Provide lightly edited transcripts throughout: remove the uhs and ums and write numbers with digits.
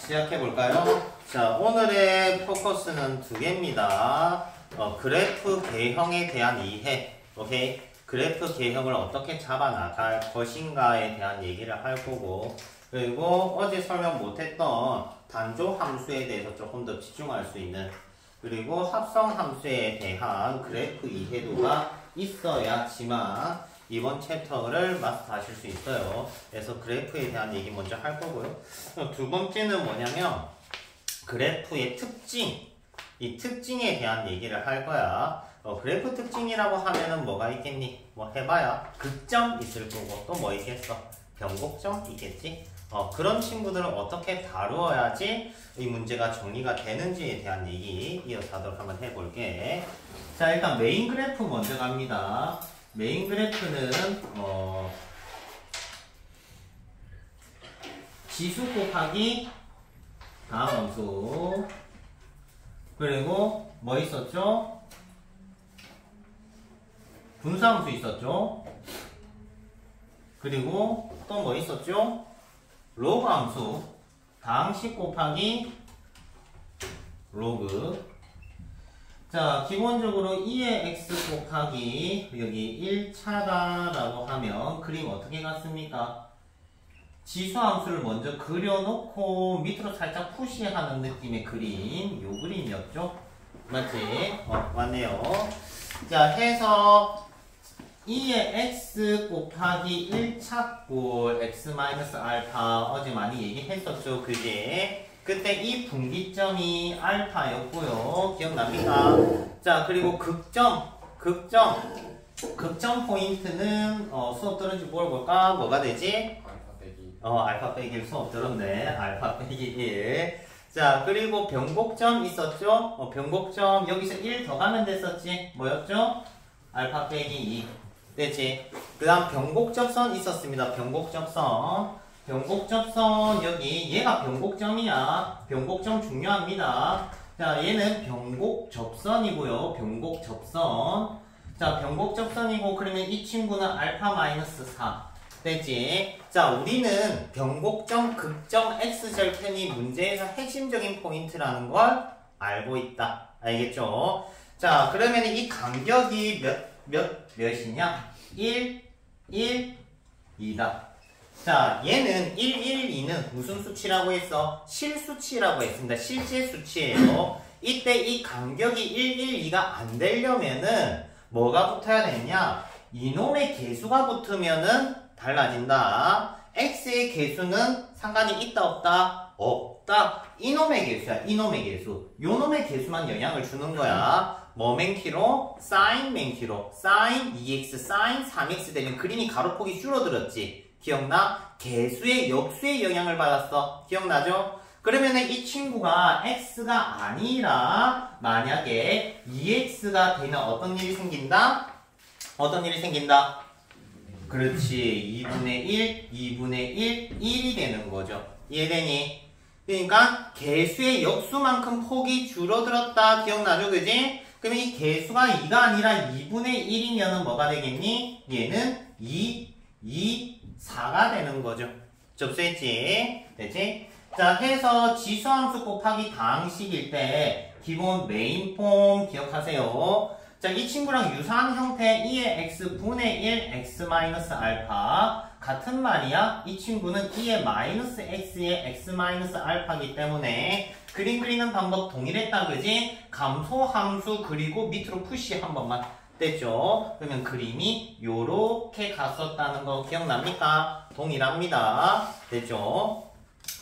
시작해볼까요? 자, 오늘의 포커스는 두 개입니다. 그래프 개형에 대한 이해, 오케이? 그래프 개형을 어떻게 잡아나갈 것인가에 대한 얘기를 할 거고, 그리고 어제 설명 못했던 단조 함수에 대해서 조금 더 집중할 수 있는, 그리고 합성 함수에 대한 그래프 이해도가 있어야지만 이번 챕터를 마스터하실 수 있어요. 그래서 그래프에 대한 얘기 먼저 할 거고요. 두 번째는 뭐냐면 그래프의 특징, 이 특징에 대한 얘기를 할 거야. 그래프 특징이라고 하면은 뭐가 있겠니? 뭐 해봐야 극점 있을 거고 또 뭐 있겠어? 변곡점 있겠지? 그런 친구들을 어떻게 다루어야지 이 문제가 정리가 되는지에 대한 얘기 이어서 하도록 한번 해볼게. 자, 일단 메인 그래프 먼저 갑니다. 메인 그래프는 지수 곱하기 다음 함수, 그리고 뭐 있었죠? 분수함수 있었죠? 그리고 또 뭐 있었죠? 로그 함수, 다항식 곱하기 로그. 자, 기본적으로 2의 x 곱하기 여기 1차다라고 하면 그림 어떻게 갔습니까? 지수함수를 먼저 그려놓고 밑으로 살짝 푸시하는 느낌의 그림, 요 그림이었죠? 맞지? 맞네요. 자, 해서 2의 x 곱하기 1차꼴 x-알파 어제 많이 얘기했었죠, 그게? 그때 이 분기점이 알파였고요. 기억납니까? 자, 그리고 극점 포인트는 수업 들은지 물어볼까? 뭐가 되지? 알파 빼기. 알파 빼기 1 수업 들었네. 알파 빼기 1. 자, 그리고 변곡점 있었죠? 변곡점 여기서 1 더 가면 됐었지? 뭐였죠? 알파 빼기 2. 됐지? 그 다음 변곡접선 있었습니다. 변곡접선 여기 얘가 변곡점이야. 변곡점 중요합니다. 자, 얘는 변곡접선이고요. 변곡접선. 자, 변곡접선이고 그러면 이 친구는 알파 마이너스 4. 됐지? 자, 우리는 변곡점 극점 x절편이 문제에서 핵심적인 포인트라는 걸 알고 있다. 알겠죠? 자, 그러면 이 간격이 몇이냐? 1, 1, 2다. 자, 얘는 1, 1, 2는 무슨 수치라고 했어? 실수치라고 했습니다. 실제 수치예요. 이때 이 간격이 1, 1, 2가 안 되려면은 뭐가 붙어야 되냐? 이놈의 개수가 붙으면은 달라진다. x의 개수는 상관이 있다 없다? 없다. 이놈의 개수야. 이놈의 개수. 요놈의 개수만 영향을 주는 거야. 뭐 맨키로? 사인 맨키로. 사인 2x, 사인 3x 되면 그림이 가로폭이 줄어들었지. 기억나? 개수의 역수의 영향을 받았어. 기억나죠? 그러면은 이 친구가 x가 아니라 만약에 2x가 되면 어떤 일이 생긴다? 어떤 일이 생긴다? 그렇지. 2분의 1, 2분의 1, 1이 되는 거죠. 이해되니? 그러니까 개수의 역수만큼 폭이 줄어들었다. 기억나죠? 그지? 그러면 이 개수가 2가 아니라 2분의 1이면 뭐가 되겠니? 얘는 2, 4가 되는 거죠. 접수했지? 됐지? 자, 해서 지수함수 곱하기 다항식일 때 기본 메인 폼 기억하세요. 자, 이 친구랑 유사한 형태 2의 x분의 1 x-알파 같은 말이야. 이 친구는 2의 마이너스 x의 x-알파이기 때문에 그림 그리는 방법 동일했다. 그지? 감소함수 그리고 밑으로 푸시 한 번만. 됐죠? 그러면 그림이 요렇게 갔었다는 거 기억납니까? 동일합니다. 됐죠?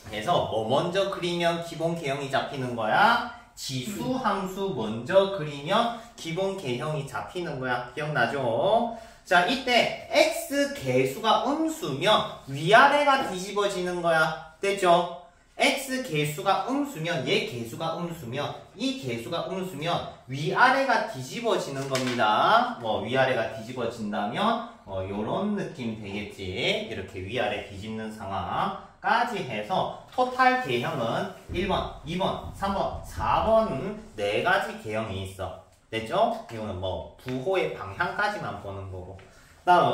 그래서 뭐 먼저 그리면 기본 개형이 잡히는 거야? 지수 함수 먼저 그리면 기본 개형이 잡히는 거야. 기억나죠? 자, 이때 x 개수가 음수면 위아래가 뒤집어지는 거야. 됐죠? x 개수가 음수면 얘 개수가 음수면 이 개수가 음수면 위아래가 뒤집어지는 겁니다. 뭐 위아래가 뒤집어진다면 요런 느낌 되겠지. 이렇게 위아래 뒤집는 상황까지 해서 토탈 개형은 1번, 2번, 3번, 4번 4가지 개형이 있어. 됐죠? 이거는 뭐 부호의 방향까지만 보는 거고. 다음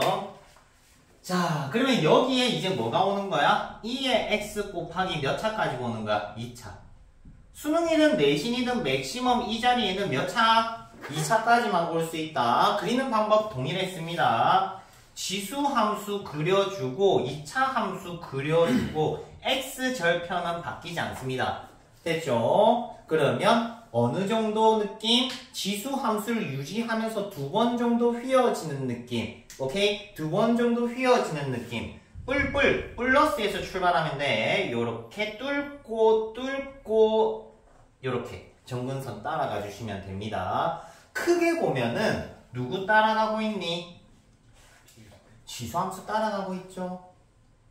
자, 그러면 여기에 이제 뭐가 오는 거야? 2의 x 곱하기 몇 차까지 오는 거야? 2차. 수능이든 내신이든 맥시멈 이 자리에는 몇 차? 2차까지만 올 수 있다. 그리는 방법 동일했습니다. 지수 함수 그려주고 2차 함수 그려주고 x 절편은 바뀌지 않습니다. 됐죠? 그러면 어느 정도 느낌? 지수 함수를 유지하면서 두 번 정도 휘어지는 느낌. 오케이? 두 번 정도 휘어지는 느낌. 뿔뿔, 플러스에서 출발하면 돼. 요렇게 뚫고 요렇게 정근선 따라가 주시면 됩니다. 크게 보면은 누구 따라가고 있니? 지수 함수 따라가고 있죠.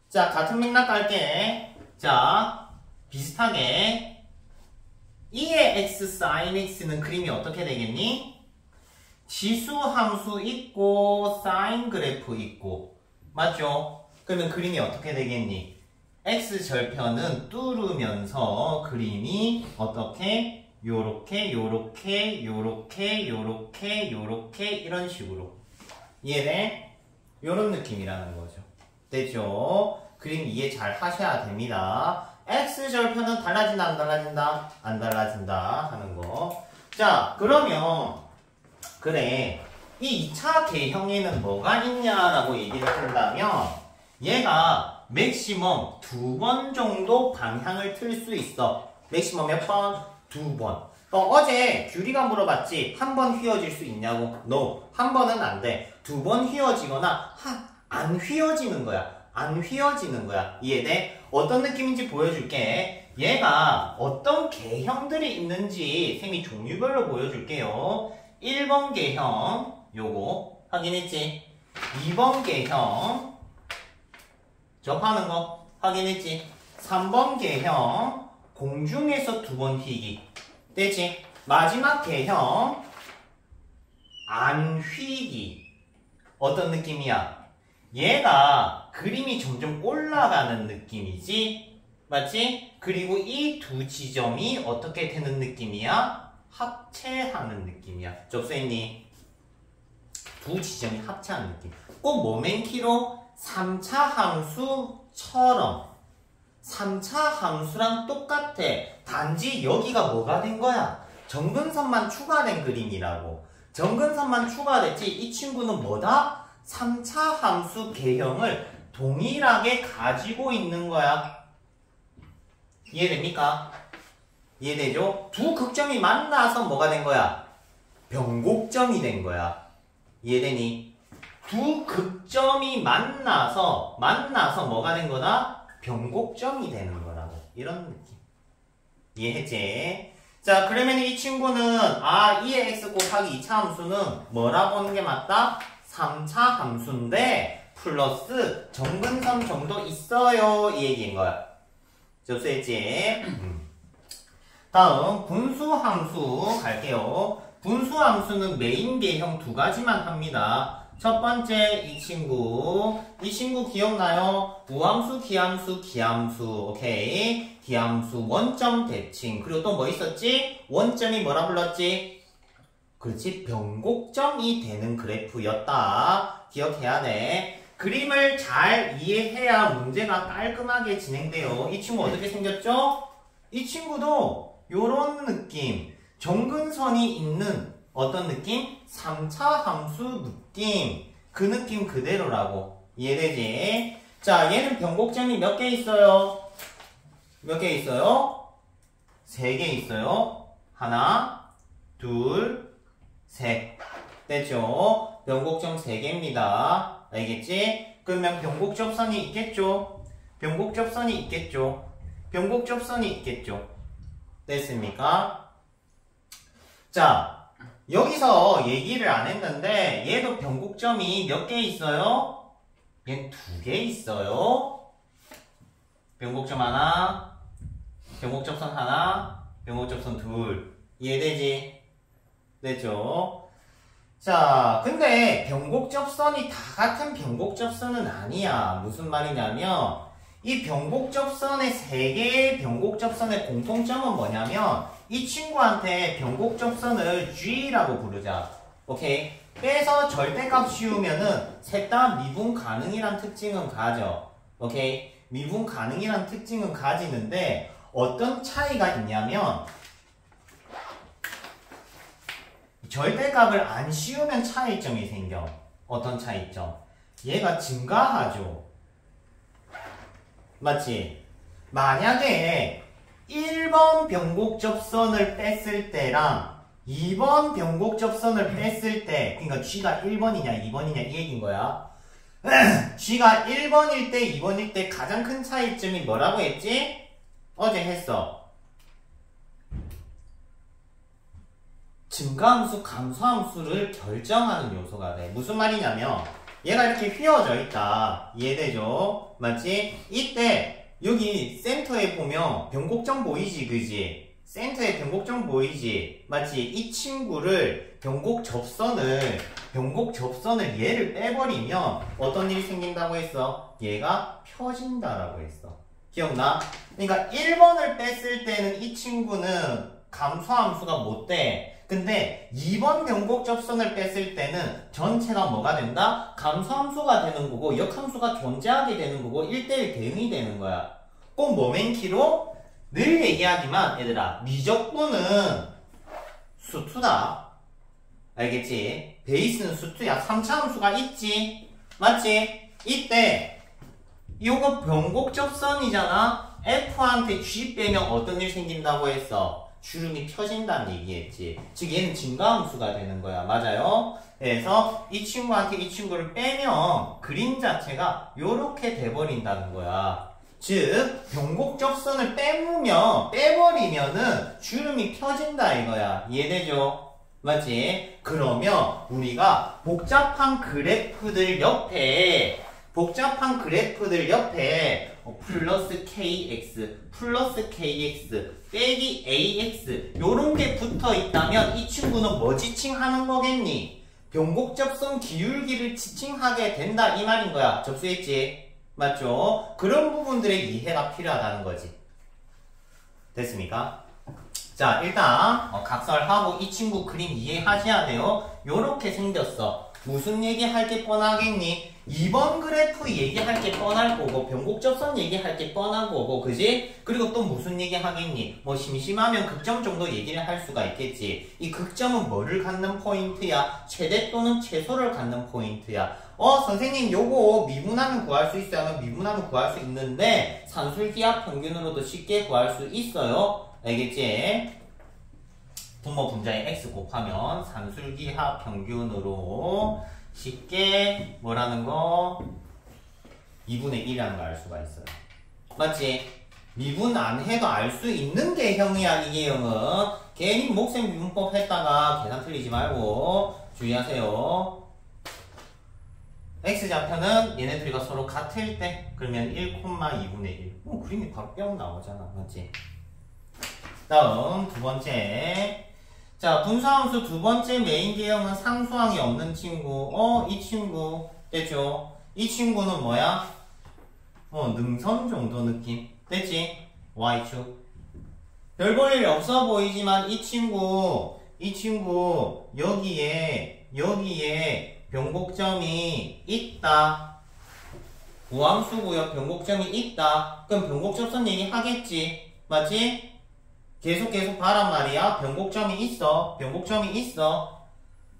자, 같은 맥락 갈게. 자, 비슷하게 2의 x sin x는 그림이 어떻게 되겠니? 지수 함수 있고 사인 그래프 있고 맞죠? 그러면 그림이 어떻게 되겠니? x 절편은 뚫으면서 그림이 어떻게? 요렇게 이런 식으로 이해돼? 요런 느낌이라는 거죠. 됐죠? 그림 이해 잘 하셔야 됩니다. x 절편은 달라진다 안 달라진다? 안 달라진다 하는 거. 자, 그러면 그래, 이 2차 개형에는 뭐가 있냐라고 얘기를 한다면 얘가 맥시멈 2번 정도 방향을 틀 수 있어. 맥시멈 몇 번? 2번. 어제 규리가 물어봤지. 한 번 휘어질 수 있냐고? No. 한 번은 안 돼. 2번 휘어지거나 안 휘어지는 거야. 안 휘어지는 거야. 이해돼? 어떤 느낌인지 보여줄게. 얘가 어떤 개형들이 있는지 쌤이 종류별로 보여줄게요. 1번 개형 요거 확인했지? 2번 개형 접하는 거 확인했지? 3번 개형 공중에서 2번 휘기 됐지? 마지막 개형 안 휘기 어떤 느낌이야? 얘가 그림이 점점 올라가는 느낌이지? 맞지? 그리고 이 두 지점이 어떻게 되는 느낌이야? 합체하는 느낌이야. 접수했니? 두 지점이 합체하는 느낌. 꼭 모멘키로 3차 함수처럼 3차 함수랑 똑같아. 단지 여기가 뭐가 된 거야? 정근선만 추가된 그림이라고. 정근선만 추가됐지 이 친구는 뭐다? 3차 함수 개형을 동일하게 가지고 있는 거야. 이해됩니까? 이해되죠? 두 극점이 만나서 뭐가 된 거야? 변곡점이 된 거야. 이해되니? 두 극점이 만나서 뭐가 된 거다? 변곡점이 되는 거라고. 이런 느낌. 이해했지? 자, 그러면 이 친구는 2의 x 곱하기 2차 함수는 뭐라고 하는 게 맞다? 3차 함수인데 플러스 정근선 정도 있어요. 이 얘기인 거야. 접수했지? 다음 분수함수 갈게요. 분수함수는 메인 개형 두 가지만 합니다. 첫 번째 이 친구 기억나요? 우함수, 기함수 오케이? 기함수 원점 대칭. 그리고 또 뭐 있었지? 원점이 뭐라 불렀지? 그렇지, 변곡점이 되는 그래프였다. 기억해야 돼. 그림을 잘 이해해야 문제가 깔끔하게 진행돼요. 이 친구 어떻게 생겼죠? 이 친구도 요런 느낌, 정근선이 있는 어떤 느낌? 3차 함수 느낌. 그 느낌 그대로라고. 이해되지? 자, 얘는 변곡점이 몇 개 있어요? 몇 개 있어요? 3개 있어요. 하나, 둘, 셋. 됐죠? 변곡점 3개입니다. 알겠지? 그러면 변곡접선이 있겠죠? 변곡접선이 있겠죠? 변곡접선이 있겠죠? 됐습니까? 자, 여기서 얘기를 안 했는데 얘도 변곡점이 몇 개 있어요? 얘는 2개 있어요. 변곡점 하나, 변곡접선 하나, 변곡접선 둘. 이해되지? 됐죠? 자, 근데 변곡접선이 다 같은 변곡접선은 아니야. 무슨 말이냐면 이 변곡접선의 3개의 변곡접선의 공통점은 뭐냐면 이 친구한테 변곡접선을 G라고 부르자. 오케이? 빼서 절대값 씌우면은 셋 다 미분 가능이란 특징은 가져. 오케이? 미분 가능이란 특징은 가지는데 어떤 차이가 있냐면 절대값을 안 씌우면 차이점이 생겨. 어떤 차이점? 얘가 증가하죠. 맞지? 만약에 1번 변곡 접선을 뺐을 때랑 2번 변곡 접선을 뺐을 때, 그러니까 G가 1번이냐 2번이냐 이 얘기인 거야. G가 1번일 때 2번일 때 가장 큰 차이점이 뭐라고 했지? 어제 했어. 증가함수, 감소함수를 결정하는 요소가 돼. 무슨 말이냐면 얘가 이렇게 휘어져 있다. 이해되죠? 맞지? 이때 여기 센터에 보면 변곡점 보이지, 그지? 센터에 변곡점 보이지? 맞지? 이 친구를 변곡 접선을 얘를 빼버리면 어떤 일이 생긴다고 했어? 얘가 펴진다라고 했어. 기억나? 그러니까 1번을 뺐을 때는 이 친구는 감소함수가 못 돼. 근데 2번 변곡 접선을 뺐을 때는 전체가 뭐가 된다? 감소함수가 되는 거고 역함수가 존재하게 되는 거고 1대1 대응이 되는 거야. 꼭 모멘키로 늘 얘기하지만 얘들아 미적분은 수투다. 알겠지? 베이스는 수투야. 3차 함수가 있지? 맞지? 이때 이거 변곡 접선이잖아? F한테 G 빼면 어떤 일 생긴다고 했어? 주름이 펴진다는 얘기했지. 즉 얘는 증가함수가 되는 거야. 맞아요? 그래서 이 친구한테 이 친구를 빼면 그림 자체가 요렇게 돼버린다는 거야. 즉 변곡 접선을 빼버리면은 주름이 펴진다 이거야. 이해되죠? 맞지? 그러면 우리가 복잡한 그래프들 옆에 플러스 KX 빼기 AX 요런 게 붙어 있다면 이 친구는 뭐 지칭하는 거겠니? 변곡 접선 기울기를 지칭하게 된다 이 말인 거야. 접수했지? 맞죠? 그런 부분들의 이해가 필요하다는 거지. 됐습니까? 자, 일단 각설하고 이 친구 그림 이해하셔야 돼요. 요렇게 생겼어. 무슨 얘기할 게 뻔하겠니? 2번 그래프 얘기할 게 뻔할 거고 변곡 접선 얘기할 게 뻔한 거고 그지? 그리고 또 무슨 얘기 하겠니? 뭐 심심하면 극점 정도 얘기를 할 수가 있겠지. 이 극점은 뭐를 갖는 포인트야? 최대 또는 최소를 갖는 포인트야. 선생님 요거 미분하면 구할 수 있어요? 하면 미분하면 구할 수 있는데 산술기하 평균으로도 쉽게 구할 수 있어요. 알겠지? 분모 분자에 x 곱하면 산술기하 평균으로 쉽게 뭐라는 거? 2분의 1이라는 걸 알 수가 있어요. 맞지? 미분 안 해도 알 수 있는 개형이야, 이게 형은. 괜히 목생 미분법 했다가 계산 틀리지 말고 주의하세요. x좌표는 얘네들과 서로 같을 때 그러면 1,2분의 1. 그림이 바로 뿅 나오잖아. 맞지? 다음 두 번째. 자, 분수함수 두 번째 메인 개형은 상수항이 없는 친구. 이 친구 됐죠? 이 친구는 뭐야? 능선 정도 느낌. 됐지? Y축. 별 볼 일이 없어 보이지만 이 친구 여기에 변곡점이 있다. 우함수고요. 변곡점이 있다. 그럼 변곡접선 얘기 하겠지. 맞지? 계속 봐란 말이야. 변곡점이 있어.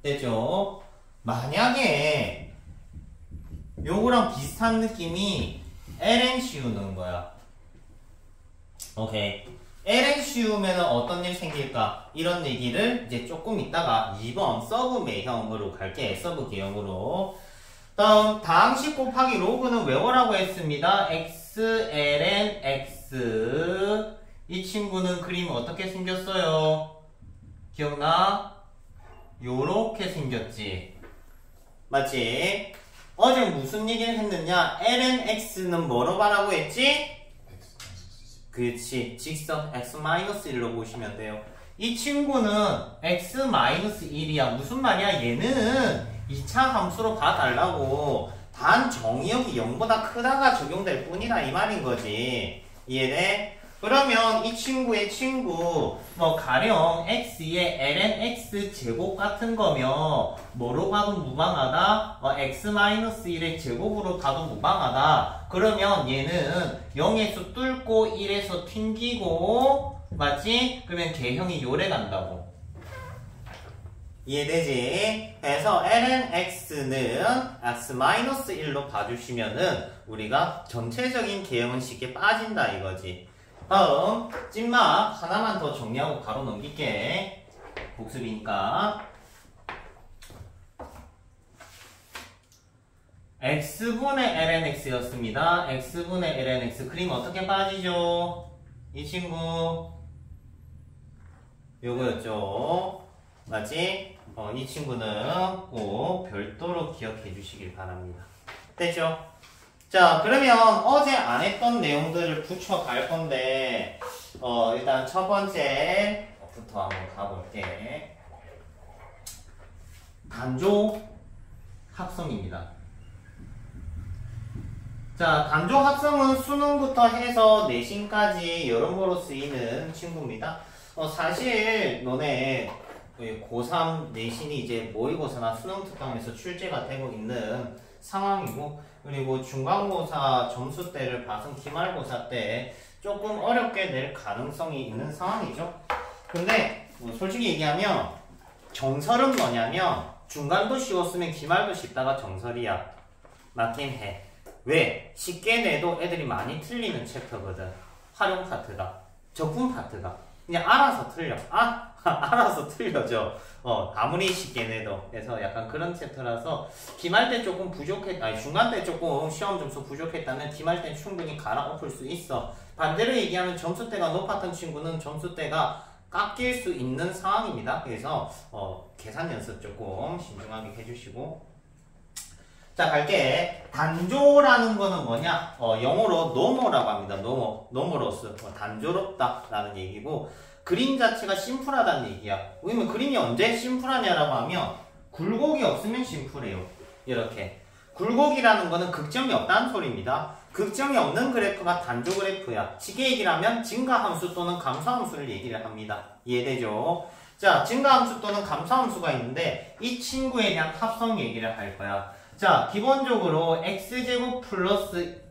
됐죠? 만약에 요거랑 비슷한 느낌이 ln 씌우는 거야. 오케이. ln 씌우면 어떤 일 생길까? 이런 얘기를 이제 조금 있다가 2번 서브 매형으로 갈게. 서브 개형으로. 다음 다항식 곱하기 로그는 외워라고 했습니다. x ln x. 이 친구는 그림이 어떻게 생겼어요? 기억나? 요렇게 생겼지. 맞지? 어제 무슨 얘기를 했느냐? ln x는 뭐로 가라고 했지? 그렇지. 직선 x-1로 보시면 돼요. 이 친구는 x-1이야. 무슨 말이야? 얘는 2차 함수로 봐달라고. 단 정의역이 0보다 크다가 적용될 뿐이다 이 말인 거지. 이해돼? 그러면 이 친구의 친구 뭐 가령 x의 ln x 제곱 같은 거면 뭐로 가도 무방하다? x-1의 제곱으로 가도 무방하다. 그러면 얘는 0에서 뚫고 1에서 튕기고 맞지? 그러면 개형이 요래 간다고. 이해되지? 그래서 ln x는 x-1로 봐주시면은 우리가 전체적인 개형은 쉽게 빠진다 이거지. 다음 찐막 하나만 더 정리하고 바로 넘길게. 복습이니까 x분의 ln x였습니다. x분의 ln x 그림 어떻게 빠지죠? 이 친구 요거였죠. 맞지? 이 친구는 꼭 별도로 기억해 주시길 바랍니다. 됐죠? 자, 그러면 어제 안 했던 내용들을 붙여갈 건데, 일단 첫 번째부터 한번 가볼게. 단조 합성입니다. 자, 단조 합성은 수능부터 해서 내신까지 여러모로 쓰이는 친구입니다. 사실 너네 고3 내신이 이제 모의고사나 수능특강에서 출제가 되고 있는 상황이고, 그리고 중간고사 점수대를 봐서 기말고사 때 조금 어렵게 낼 가능성이 있는 상황이죠. 근데 솔직히 얘기하면 정설은 뭐냐면 중간도 쉬웠으면 기말도 쉽다가 정설이야. 맞긴 해. 왜? 쉽게 내도 애들이 많이 틀리는 챕터거든. 활용 파트가. 적분 파트가. 그냥 알아서 틀려. 알아서 틀려져. 아무리 쉽게 내도. 그래서 약간 그런 챕터라서 기말 때 조금 중간 때 조금 시험 점수 부족했다면 기말 때 충분히 갈아엎을 수 있어. 반대로 얘기하면 점수대가 높았던 친구는 점수대가 깎일 수 있는 상황입니다. 그래서 계산 연습 조금 신중하게 해주시고. 자, 갈게. 단조라는 거는 뭐냐? 영어로 노모라고 합니다. 노모로스. 단조롭다 라는 얘기고, 그림 자체가 심플하다는 얘기야. 왜냐면 그림이 언제 심플하냐라고 하면 굴곡이 없으면 심플해요. 이렇게. 굴곡이라는 거는 극점이 없다는 소리입니다. 극점이 없는 그래프가 단조 그래프야. 쉽게 얘기를 하면 증가함수 또는 감소함수를 얘기를 합니다. 이해되죠? 자, 증가함수 또는 감소함수가 있는데 이 친구에 대한 합성 얘기를 할 거야. 자, 기본적으로 x제곱 플러스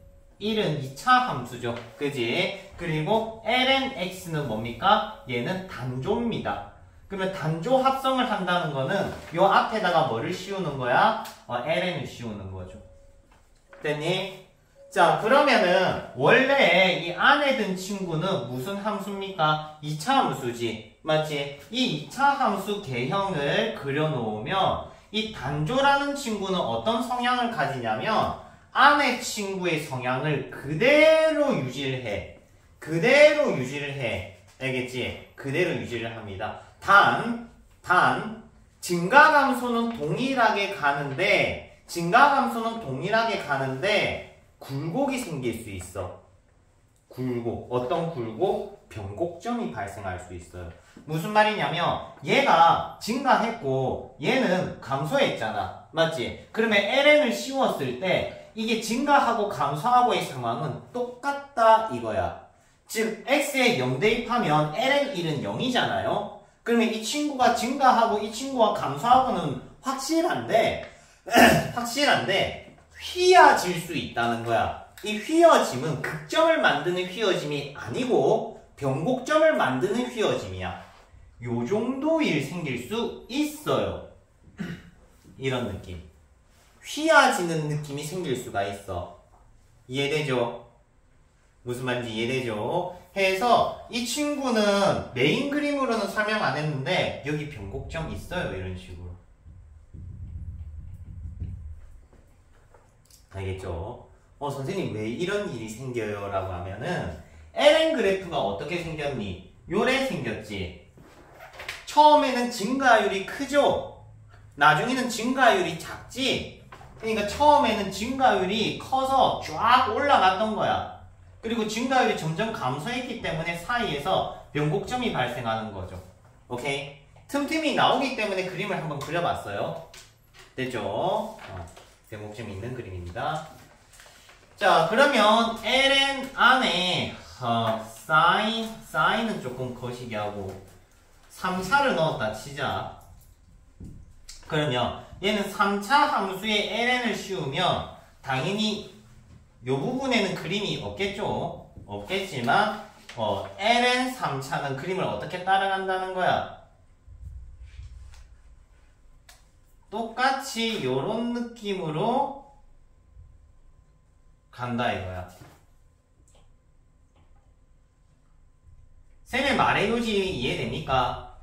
1은 2차 함수죠. 그지? 그리고 ln x는 뭡니까? 얘는 단조입니다. 그러면 단조 합성을 한다는 거는 요 앞에다가 뭐를 씌우는 거야? ln을 씌우는 거죠. 됐니? 자, 그러면은 원래 이 안에 든 친구는 무슨 함수입니까? 2차 함수지. 맞지? 이 2차 함수 개형을 그려놓으면 이 단조라는 친구는 어떤 성향을 가지냐면 안에 친구의 성향을 그대로 유지를 해. 알겠지? 그대로 유지를 합니다. 단, 증가감소는 동일하게 가는데, 굴곡이 생길 수 있어. 굴곡. 어떤 굴곡? 변곡점이 발생할 수 있어요. 무슨 말이냐면 얘가 증가했고 얘는 감소했잖아. 맞지? 그러면 ln을 씌웠을 때 이게 증가하고 감소하고의 상황은 똑같다 이거야. 즉 x에 0 대입하면 ln1은 0이잖아요. 그러면 이 친구가 증가하고 이 친구가 감소하고는 확실한데 휘어질 수 있다는 거야. 이 휘어짐은 극점을 만드는 휘어짐이 아니고 변곡점을 만드는 휘어짐이야. 요 정도 일 생길 수 있어요. 이런 느낌. 휘어지는 느낌이 생길 수가 있어. 이해되죠? 무슨 말인지 이해되죠? 해서 이 친구는 메인 그림으로는 설명 안 했는데 여기 변곡점 있어요. 이런 식으로. 알겠죠? 선생님 왜 이런 일이 생겨요? 라고 하면은 ln 그래프가 어떻게 생겼니? 요래 생겼지. 처음에는 증가율이 크죠? 나중에는 증가율이 작지? 그러니까 처음에는 증가율이 커서 쫙 올라갔던 거야. 그리고 증가율이 점점 감소했기 때문에 사이에서 변곡점이 발생하는 거죠. 오케이? 틈틈이 나오기 때문에 그림을 한번 그려봤어요. 됐죠? 변곡점이 있는 그림입니다. 자, 그러면 ln 안에 사인은 조금 거시기 하고 3차를 넣었다 치자. 그러면 얘는 3차 함수에 ln을 씌우면 당연히 이 부분에는 그림이 없겠죠. 없겠지만 ln 3차는 그림을 어떻게 따라간다는 거야? 똑같이 요런 느낌으로 간다 이거야. 쌤의 말의 요지 이해됩니까?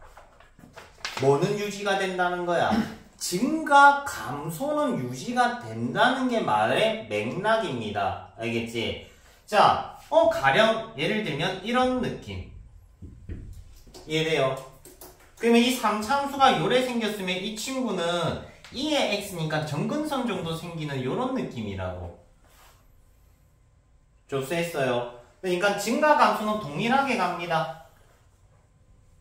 뭐는 유지가 된다는 거야? 증가 감소는 유지가 된다는 게 말의 맥락입니다. 알겠지? 자, 가령 예를 들면 이런 느낌. 이해돼요? 그러면 이 3참수가 요래 생겼으면 이 친구는 2의 x니까 정근선 정도 생기는 요런 느낌이라고. 조수했어요. 그러니까 증가 감소는 동일하게 갑니다.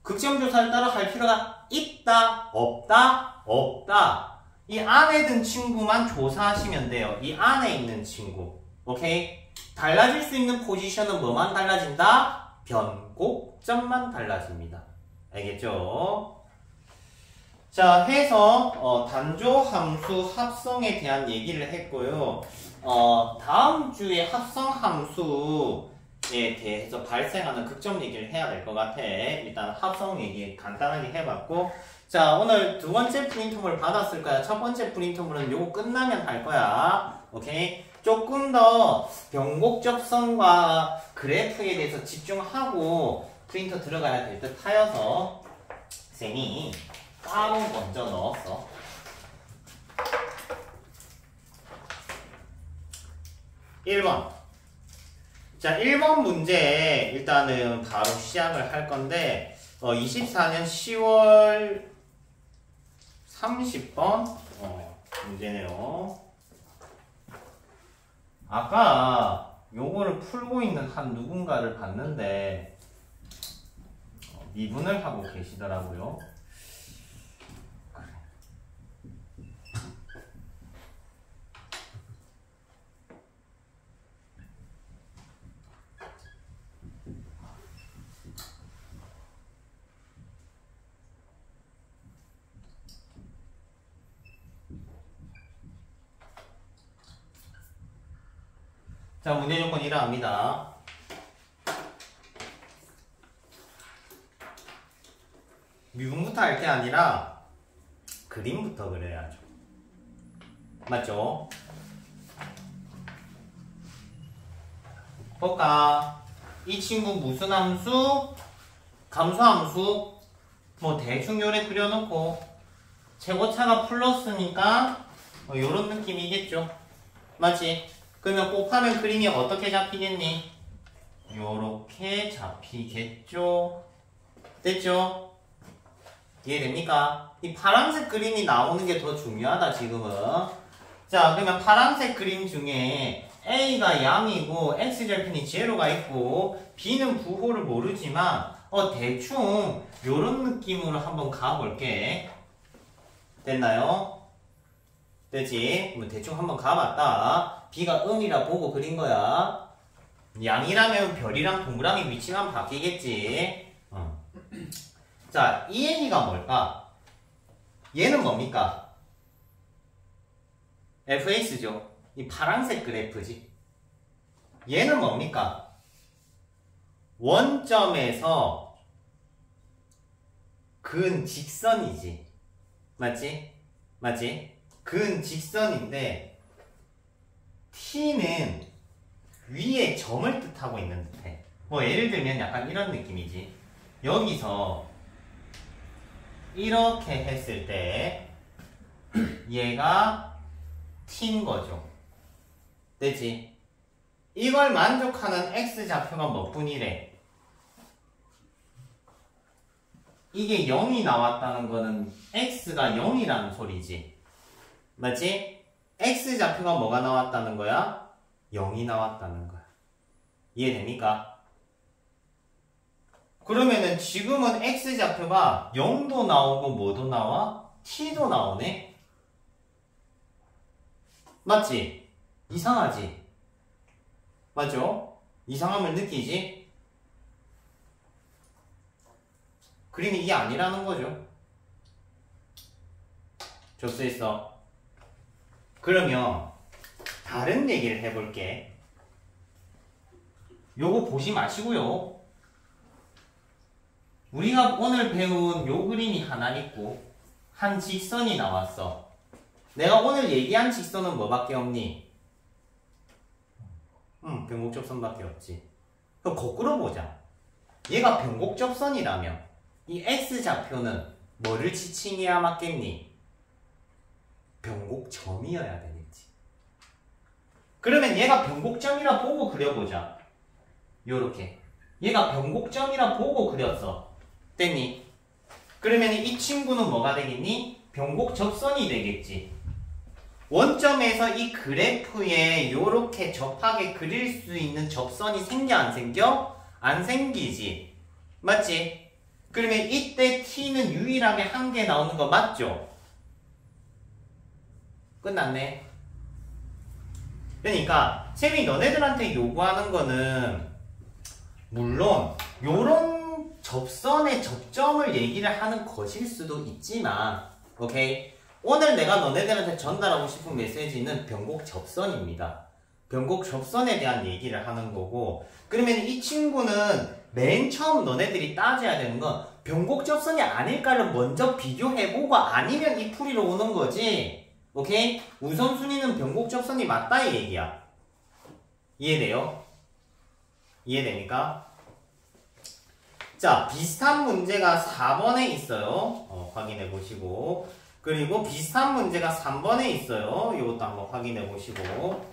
극점조사를 따라 할 필요가 있다, 없다, 없다. 이 안에 든 친구만 조사하시면 돼요. 이 안에 있는 친구. 오케이? 달라질 수 있는 포지션은 뭐만 달라진다? 변곡점만 달라집니다. 알겠죠? 자, 해서 단조함수 합성에 대한 얘기를 했고요. 다음 주에 합성함수에 대해서 발생하는 극점 얘기를 해야 될 것 같아. 일단 합성 얘기 간단하게 해봤고, 자, 오늘 두 번째 프린트물을 받았을 거야. 첫 번째 프린트물은 요거 끝나면 할 거야. 오케이? 조금 더 변곡접선과 그래프에 대해서 집중하고 프린터 들어가야 될 듯 하여서 쌤이 따로 먼저 넣었어. 1번. 자, 1번 문제 일단은 바로 시작을 할 건데 24년 10월 30번 문제네요. 아까 요거를 풀고 있는 한 누군가를 봤는데 미분을 하고 계시더라고요. 자, 문제 조건 이러합니다. 미분부터 할 게 아니라 그림부터 그려야죠. 맞죠? 볼까? 이 친구 무슨 함수? 감소함수? 뭐 대충 요래 그려놓고 최고차가 플러스니까 요런 느낌이겠죠. 맞지? 그러면 곱하면 그림이 어떻게 잡히겠니? 요렇게 잡히겠죠. 됐죠? 이해됩니까? 이 파란색 그림이 나오는 게 더 중요하다 지금은. 자, 그러면 파란색 그림 중에 A가 양이고 X절편이 제로가 있고 B는 부호를 모르지만 대충 요런 느낌으로 한번 가볼게. 됐나요? 됐지? 뭐 대충 한번 가봤다. B가 음이라 보고 그린 거야. 양이라면 별이랑 동그라미 위치만 바뀌겠지. 자, EN이가 뭘까? 얘는 뭡니까? FX죠. 이 파란색 그래프지. 얘는 뭡니까? 원점에서 근 직선이지. 맞지? 맞지? 근 직선인데 T는 위에 점을 뜻하고 있는 듯해. 뭐 예를 들면 약간 이런 느낌이지. 여기서 이렇게 했을 때 얘가 T인 거죠. 되지? 이걸 만족하는 X좌표가 몇 분이래? 이게 0이 나왔다는 거는 X가 0이라는 소리지. 맞지? X좌표가 뭐가 나왔다는 거야? 0이 나왔다는 거야. 이해됩니까? 그러면은 지금은 X좌표가 0도 나오고 뭐도 나와? T도 나오네? 맞지? 이상하지? 맞죠? 이상함을 느끼지? 그림이 이게 아니라는 거죠. 접수했어. 그러면 다른 얘기를 해볼게. 요거 보지 마시고요. 우리가 오늘 배운 요 그림이 하나 있고 한 직선이 나왔어. 내가 오늘 얘기한 직선은 뭐밖에 없니? 변곡접선밖에 없지. 그럼 거꾸로 보자. 얘가 변곡접선이라면 이 X좌표는 뭐를 지칭해야 맞겠니? 변곡점이어야 되겠지. 그러면 얘가 변곡점이라 보고 그려보자. 요렇게. 얘가 변곡점이라 보고 그렸어. 됐니? 그러면 이 친구는 뭐가 되겠니? 변곡접선이 되겠지. 원점에서 이 그래프에 요렇게 접하게 그릴 수 있는 접선이 생겨 안 생겨? 안 생기지. 맞지? 그러면 이때 t는 유일하게 한 개 나오는 거 맞죠? 끝났네. 그러니까 쌤이 너네들한테 요구하는 거는 물론 요런 접선의 접점을 얘기를 하는 것일 수도 있지만 오케이? 오늘 내가 너네들한테 전달하고 싶은 메시지는 변곡접선입니다. 변곡접선에 대한 얘기를 하는 거고 그러면 이 친구는 맨 처음 너네들이 따져야 되는 건 변곡접선이 아닐까를 먼저 비교해보고 아니면 이 풀이로 오는 거지. 오케이? 우선순위는 변곡접선이 맞다 이 얘기야. 이해돼요? 이해됩니까? 자, 비슷한 문제가 4번에 있어요. 확인해 보시고. 그리고 비슷한 문제가 3번에 있어요. 이것도 한번 확인해 보시고.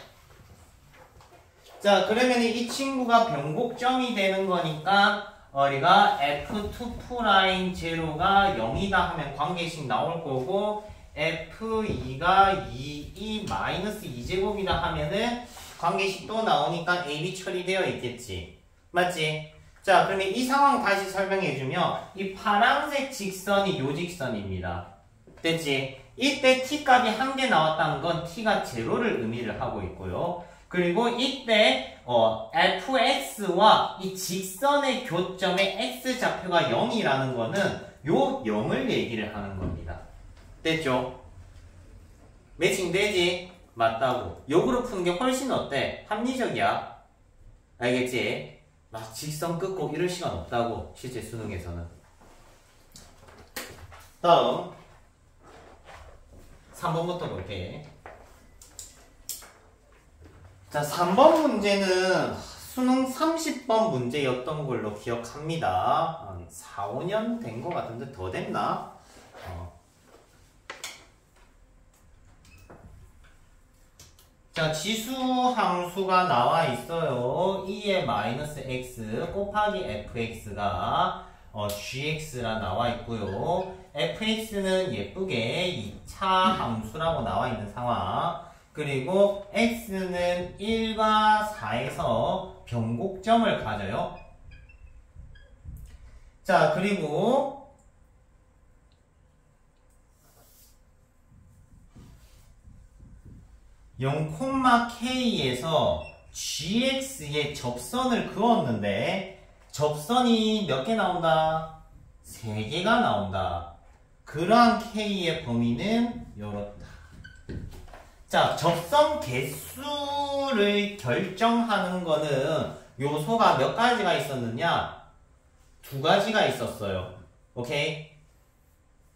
자, 그러면 이 친구가 변곡점이 되는 거니까 우리가 F2'0가 0이다 하면 관계식 나올 거고 F2가 2제곱이다 하면은 관계식 또 나오니까 AB 처리되어 있겠지. 맞지? 자, 그러면 이 상황 다시 설명해주면 이 파란색 직선이 요 직선입니다. 됐지? 이때 t값이 한 개 나왔다는 건 t가 제로를 의미를 하고 있고요. 그리고 이때 fx와 이 직선의 교점의 x좌표가 0이라는 거는 요 0을 얘기를 하는 겁니다. 됐죠? 매칭되지? 맞다고. 역으로 푸는 게 훨씬 어때? 합리적이야. 알겠지? 막 직선 끊고 이럴 시간 없다고. 실제 수능에서는. 다음 3번부터 볼게. 자, 3번 문제는 수능 30번 문제였던 걸로 기억합니다. 한 4, 5년 된 것 같은데 더 됐나? 자, 지수함수가 나와 있어요. 2의 마이너스 x 곱하기 fx가 gx라 나와 있고요. fx는 예쁘게 2차 함수라고 나와 있는 상황. 그리고 x는 1과 4에서 변곡점을 가져요. 자, 그리고 0,k에서 gx의 접선을 그었는데 접선이 몇 개 나온다? 3개가 나온다. 그러한 k의 범위는 요렇다. 자, 접선 개수를 결정하는 거는 요소가 몇 가지가 있었느냐? 2가지가 있었어요. 오케이?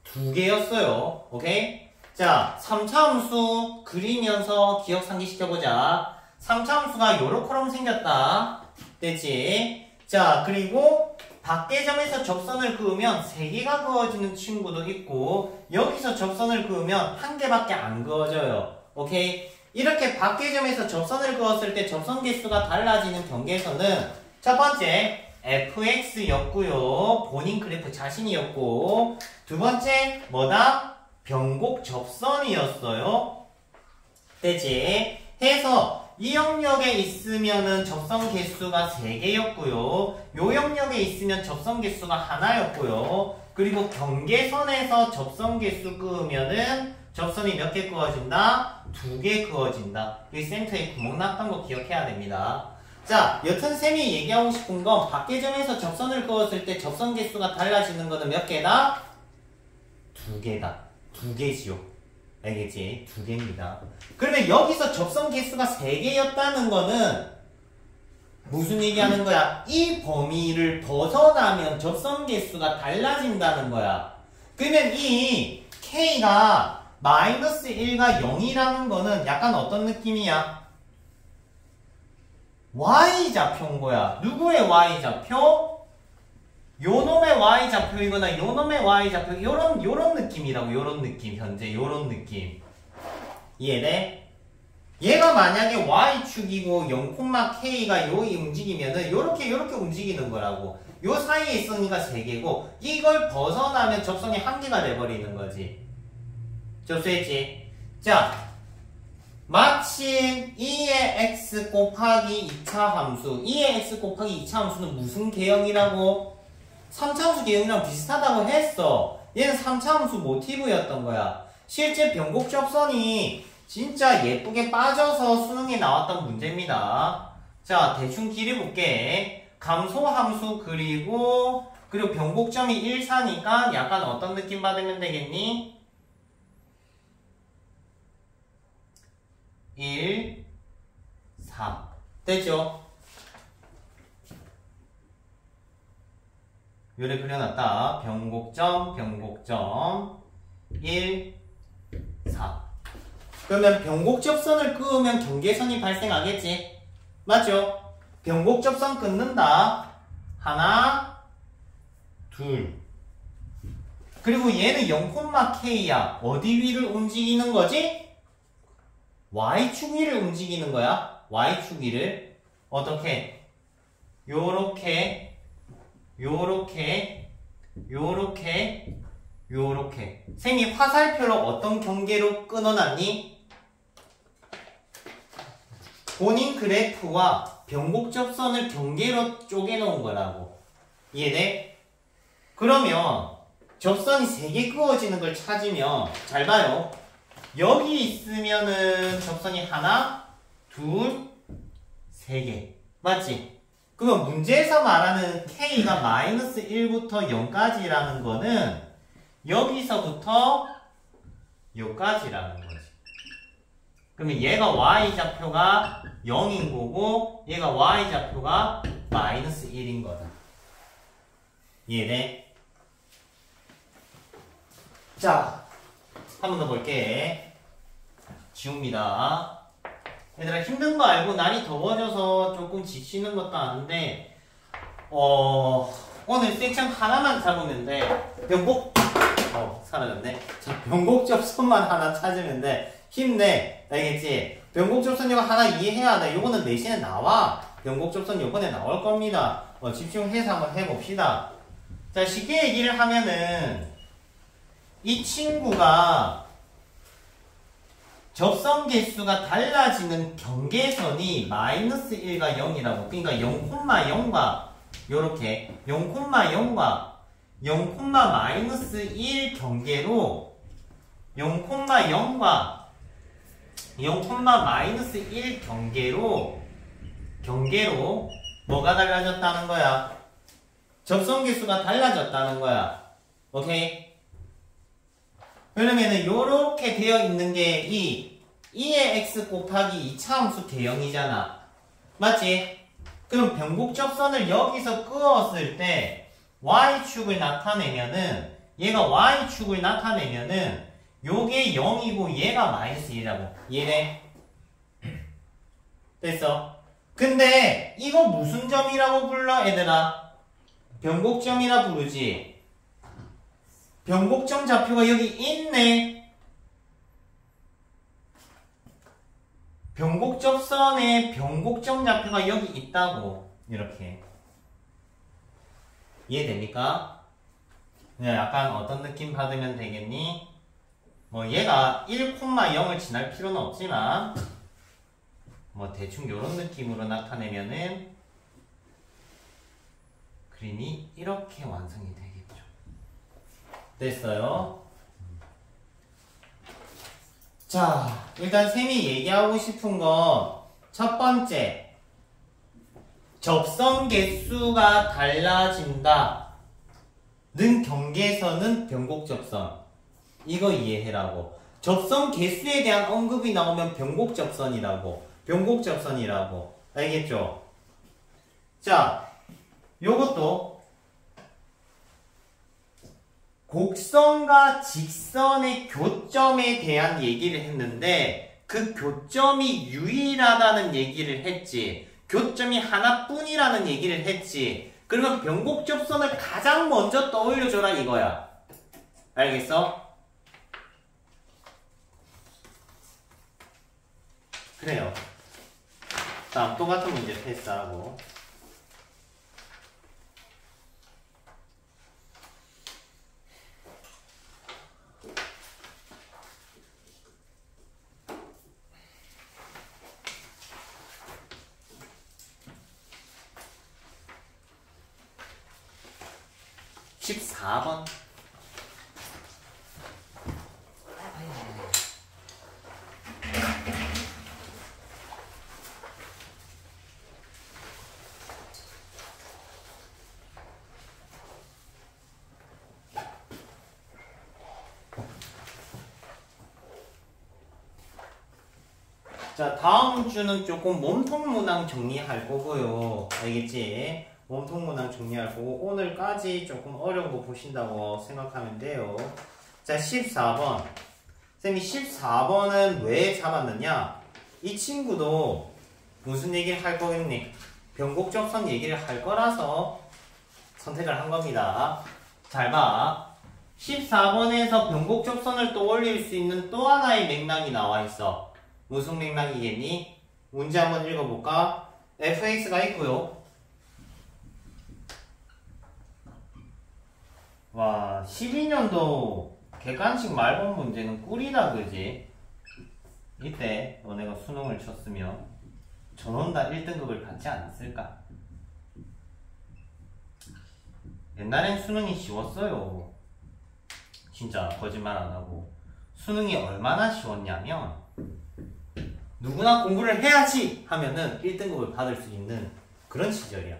2개였어요. 오케이? 자, 3차 함수 그리면서 기억 상기시켜보자. 3차 함수가 요렇게럼 생겼다. 됐지? 자, 그리고 밖의 점에서 접선을 그으면 3개가 그어지는 친구도 있고 여기서 접선을 그으면 1개밖에 안 그어져요. 오케이? 이렇게 밖의 점에서 접선을 그었을 때 접선 개수가 달라지는 경계선은 첫 번째 fx였고요. 본인 그래프 자신이었고 두 번째 뭐다? 변곡 접선이었어요. 되지? 해서 이 영역에 있으면은 접선 개수가 3개였고요. 요 영역에 있으면 접선 개수가 하나였고요. 그리고 경계선에서 접선 개수 그으면은 접선이 몇 개 그어진다? 2개 그어진다. 이 센터에 구멍 났던 거 기억해야 됩니다. 자, 여튼 쌤이 얘기하고 싶은 건 밖에점에서 접선을 그었을 때 접선 개수가 달라지는 거는 몇 개다? 두 개다. 두 개지요. 알겠지? 두 개입니다. 그러면 여기서 접선 개수가 세 개였다는 거는 무슨 얘기하는 거야? 이 범위를 벗어나면 접선 개수가 달라진다는 거야. 그러면 이 K가 마이너스 1과 0이라는 거는 약간 어떤 느낌이야? Y좌표인 거야. 누구의 Y좌표? 요놈의 Y좌표이거나 요놈의 Y좌표. 요런 느낌이라고. 요런 느낌. 현재 요런 느낌. 이해돼? 얘가 만약에 Y축이고 0,K가 요이 움직이면은 요렇게 움직이는 거라고. 요 사이에 있으니까 3개고 이걸 벗어나면 접선이 1개가 돼버리는 거지. 접수했지? 자, 마침 2의 x 곱하기 2차 함수 2의 x 곱하기 2차 함수는 무슨 개형이라고? 3차 함수 개형이랑 비슷하다고 했어. 얘는 3차 함수 모티브였던 거야. 실제 변곡 접선이 진짜 예쁘게 빠져서 수능에 나왔던 문제입니다. 자, 대충 길이 볼게. 감소함수 그리고 변곡점이 1, 4니까 약간 어떤 느낌 받으면 되겠니? 1, 4 됐죠? 요래 그려놨다. 변곡점 1, 4 그러면 변곡접선을 그으면 경계선이 발생하겠지? 맞죠? 변곡접선 끊는다. 하나, 둘. 그리고 얘는 0,K야. 어디 위를 움직이는 거지? Y축 위를 움직이는 거야. Y축 위를. 어떻게? 요렇게, 요렇게. 쌤이 화살표로 어떤 경계로 끊어놨니? 본인 그래프와 변곡 접선을 경계로 쪼개놓은 거라고. 이해돼? 그러면 접선이 3개 그어지는 걸 찾으면 잘 봐요. 여기 있으면은 접선이 하나, 둘, 3개. 맞지? 그러면 문제에서 말하는 K가 마이너스 1부터 0까지라는 거는 여기서부터 여기까지라는 거지. 그러면 얘가 Y좌표가 0인 거고 얘가 Y좌표가 마이너스 1인 거다. 이해돼? 자, 한 번 더 볼게. 지웁니다. 얘들아 힘든 거 알고 날이 더워져서 조금 지치는 것도 아는데 오늘 섹션 하나만 잡으면 돼. 변곡 사라졌네. 자, 변곡 접선만 하나 찾으면 돼. 힘내. 알겠지? 변곡 접선 이거 하나 이해해야 돼. 요거는 내신에 나와. 변곡 접선 요번에 나올 겁니다. 집중해서 한번 해봅시다. 자, 쉽게 얘기를 하면은 이 친구가 접선 개수가 달라지는 경계선이 마이너스 1과 0이라고. 그러니까 0,0과 요렇게 0,0과 0,-1 경계로 0,0과 0,-1 경계로 뭐가 달라졌다는 거야? 접선 개수가 달라졌다는 거야. 오케이? 그러면은 요렇게 되어 있는 게 2의 x 곱하기 2차 함수 개형이잖아. 맞지? 그럼 변곡 접선을 여기서 그었을 때 y축을 나타내면은 얘가 y축을 나타내면은 요게 0이고 얘가 마이너스 1이라고. 이해돼? 됐어? 근데 이거 무슨 점이라고 불러 얘들아? 변곡점이라 부르지. 변곡점 좌표가 여기 있네. 변곡접선에 변곡점 좌표가 여기 있다고. 이렇게. 이해됩니까? 약간 어떤 느낌 받으면 되겠니? 얘가 1,0을 지날 필요는 없지만 대충 요런 느낌으로 나타내면은 그림이 이렇게 완성이 되겠죠. 됐어요? 자, 일단 쌤이 얘기하고 싶은 건 첫 번째 접선 개수가 달라진다 는 경계선은 변곡접선. 이거 이해해라고. 접선 개수에 대한 언급이 나오면 변곡접선이라고. 변곡접선이라고. 알겠죠? 자, 요것도 곡선과 직선의 교점에 대한 얘기를 했는데 그 교점이 유일하다는 얘기를 했지. 교점이 하나뿐이라는 얘기를 했지. 그러면 변곡접선을 가장 먼저 떠올려줘라 이거야. 알겠어? 그래요. 다음 똑같은 문제 패스하고. 번 14번. 자, 다음 주는 조금 몸통 문항 정리할 거고요. 알겠지? 몸통 문항 정리할 거고 오늘까지 조금 어려운 거 보신다고 생각하면 돼요. 자, 14번. 쌤이 14번은 왜 잡았느냐? 이 친구도 무슨 얘기를 할 거겠니? 변곡접선 얘기를 할 거라서 선택을 한 겁니다. 잘 봐. 14번에서 변곡접선을 떠올릴 수 있는 또 하나의 맥락이 나와 있어. 무슨 맥락이겠니? 문제 한번 읽어볼까? fx가 있고요. 와, 12년도 객관식 말본 문제는 꿀이다, 그지? 이때 너네가 수능을 쳤으면 전원 다 1등급을 받지 않았을까? 옛날엔 수능이 쉬웠어요. 진짜 거짓말 안 하고. 수능이 얼마나 쉬웠냐면 누구나 공부를 해야지 하면은 1등급을 받을 수 있는 그런 시절이야.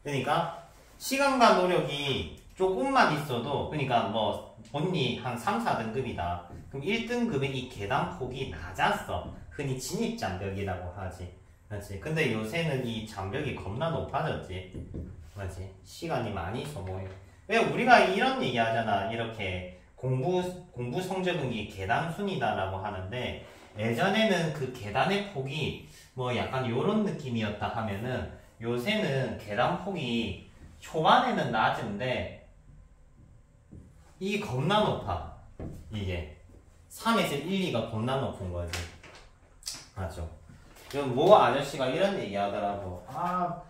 그러니까 시간과 노력이 조금만 있어도, 그러니까 뭐 본인이 한 3, 4등급이다. 그럼 1등급의 이 계단 폭이 낮았어. 흔히 진입장벽이라고 하지. 맞지? 근데 요새는 이 장벽이 겁나 높아졌지. 맞지? 시간이 많이 소모해. 왜 우리가 이런 얘기 하잖아. 이렇게 공부 성적은 이 계단 순이다라고 하는데, 예전에는 그 계단의 폭이 뭐 약간 요런 느낌이었다 하면은 요새는 계단 폭이 초반에는 낮은데 이 겁나 높아. 이게 3에서 1, 2가 겁나 높은 거지. 맞죠? 지금 모 아저씨가 이런 얘기 하더라고. 아,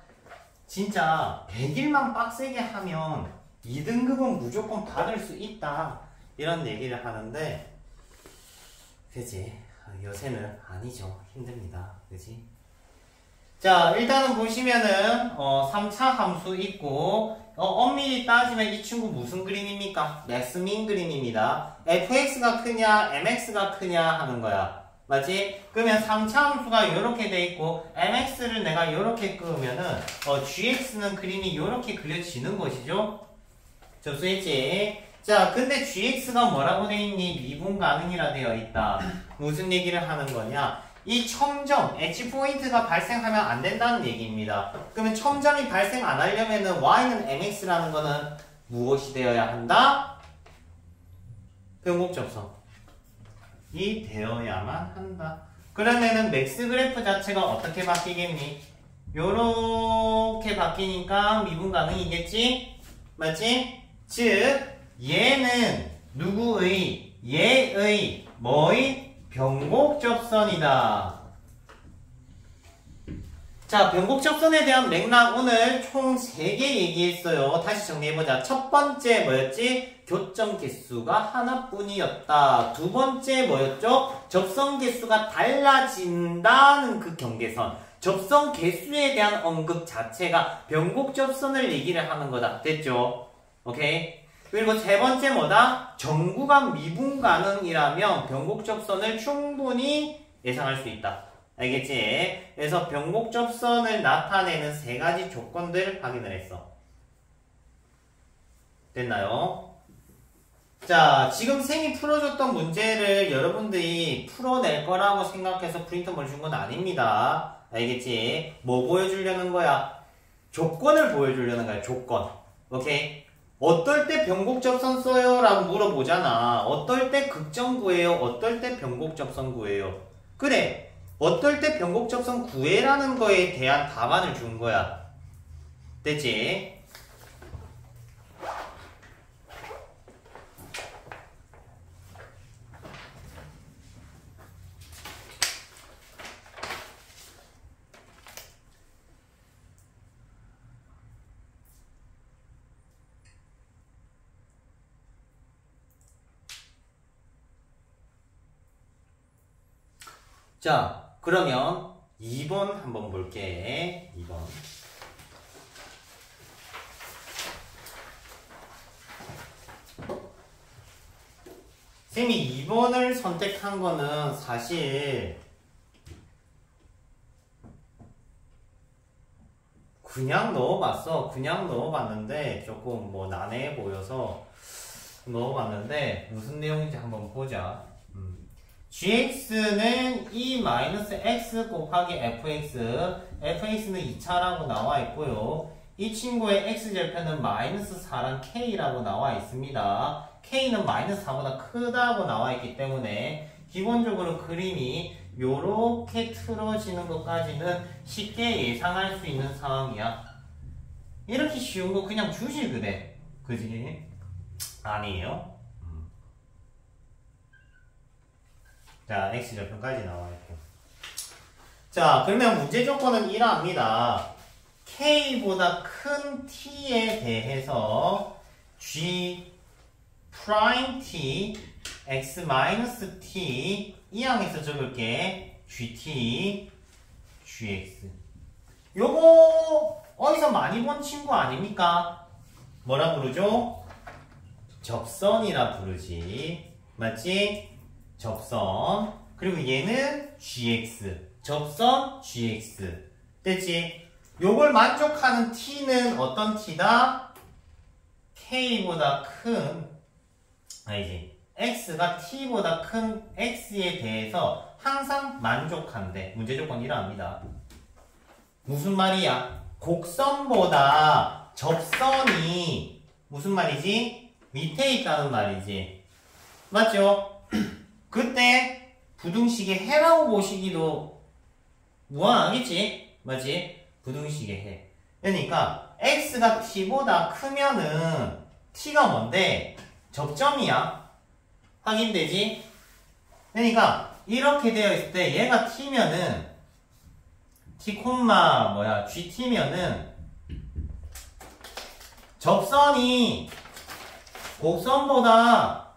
진짜 100일만 빡세게 하면 2등급은 무조건 받을 수 있다. 이런 얘기를 하는데, 그치? 요새는 아니죠. 힘듭니다. 그치? 자, 일단은 보시면은 3차 함수 있고, 엄밀히 따지면 이 친구 무슨 그림입니까? 레스민 그림입니다. fx가 크냐 mx가 크냐 하는 거야. 맞지? 그러면 3차 함수가 이렇게 돼 있고 mx를 내가 이렇게 끄면은 gx는 그림이 이렇게 그려지는 것이죠. 접수했지? 자, 근데 gx가 뭐라고 돼 있니? 미분 가능이라 되어 있다. 무슨 얘기를 하는 거냐? 이 첨점, H포인트가 발생하면 안 된다는 얘기입니다. 그러면 첨점이 발생 안 하려면은 y는 mx라는 거는 무엇이 되어야 한다? 변곡접선이 되어야만 한다. 그러면은 맥스 그래프 자체가 어떻게 바뀌겠니? 요렇게 바뀌니까 미분 가능이겠지? 맞지? 즉 얘는 누구의? 얘의 뭐의? 변곡접선이다. 자, 변곡접선에 대한 맥락 오늘 총 3개 얘기했어요. 다시 정리해보자. 첫 번째 뭐였지? 교점 개수가 하나뿐이었다. 두 번째 뭐였죠? 접선 개수가 달라진다는 그 경계선. 접선 개수에 대한 언급 자체가 변곡접선을 얘기를 하는 거다. 됐죠? 오케이? 그리고 세 번째 뭐다? 정구간 미분 가능이라면 변곡접선을 충분히 예상할 수 있다. 알겠지? 그래서 변곡접선을 나타내는 세 가지 조건들 확인을 했어. 됐나요? 자, 지금 쌤이 풀어줬던 문제를 여러분들이 풀어낼 거라고 생각해서 프린터물 준 건 아닙니다. 알겠지? 뭐 보여주려는 거야? 조건을 보여주려는 거야, 조건. 오케이? 어떨 때 변곡접선 써요? 라고 물어보잖아. 어떨 때 극점 구해요? 어떨 때 변곡접선 구해요? 그래. 어떨 때 변곡접선 구해라는 거에 대한 답안을 준 거야. 됐지? 자, 그러면 2번 한번 볼게. 2번. 쌤이 2번을 선택한 거는 사실 그냥 넣어봤어. 그냥 넣어봤는데 조금 뭐 난해해 보여서 넣어봤는데 무슨 내용인지 한번 보자. gx는 e-x 곱하기 fx, fx는 2차라고 나와 있고요. 이 친구의 x절편은 -4랑 k라고 나와 있습니다. k는 -4보다 크다고 나와 있기 때문에 기본적으로 그림이 요렇게 틀어지는 것까지는 쉽게 예상할 수 있는 상황이야. 이렇게 쉬운 거 그냥 주지 그래. 그지? 아니에요. 자, x절편까지 나와 있고. 자, 그러면 문제 조건은 이러합니다. k보다 큰 t에 대해서 g 프라임 t x 마이너스 t 이 항에서 적을게. gt gx. 요거 어디서 많이 본 친구 아닙니까? 뭐라 부르죠? 접선이라 부르지. 맞지? 접선. 그리고 얘는 gx. 접선 gx. 됐지? 요걸 만족하는 t는 어떤 t다? k보다 큰, 아니지. x가 t보다 큰 x에 대해서 항상 만족한대. 문제 조건 이러합니다. 무슨 말이야? 곡선보다 접선이 무슨 말이지? 밑에 있다는 말이지. 맞죠? 그때 부등식의 해라고 보시기도 무한하겠지? 맞지? 부등식의 해. 그러니까 x가 t보다 크면은 t가 뭔데? 접점이야. 확인되지? 그러니까 이렇게 되어 있을 때 얘가 t면은 t, gt면은 접선이 곡선보다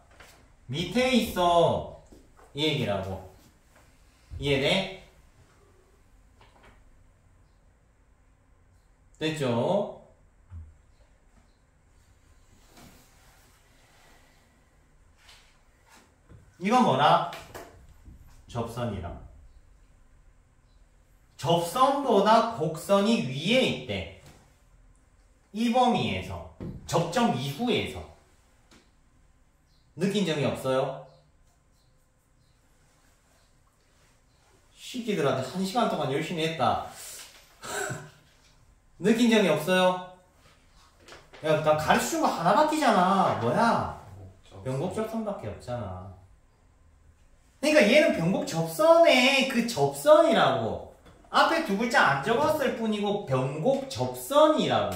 밑에 있어. 이 얘기라고. 이해돼? 됐죠? 이건 뭐라? 접선이라. 접선보다 곡선이 위에 있대. 이 범위에서. 접점 이후에서. 느낀 적이 없어요? 시키들한테 1시간 동안 열심히 했다. 느낀 적이 없어요? 야, 나 가르쳐준 거 하나밖이잖아. 뭐야? 변곡접선밖에 없잖아. 그러니까 얘는 변곡접선의 그 접선이라고. 앞에 두 글자 안 적었을 뿐이고 변곡접선이라고.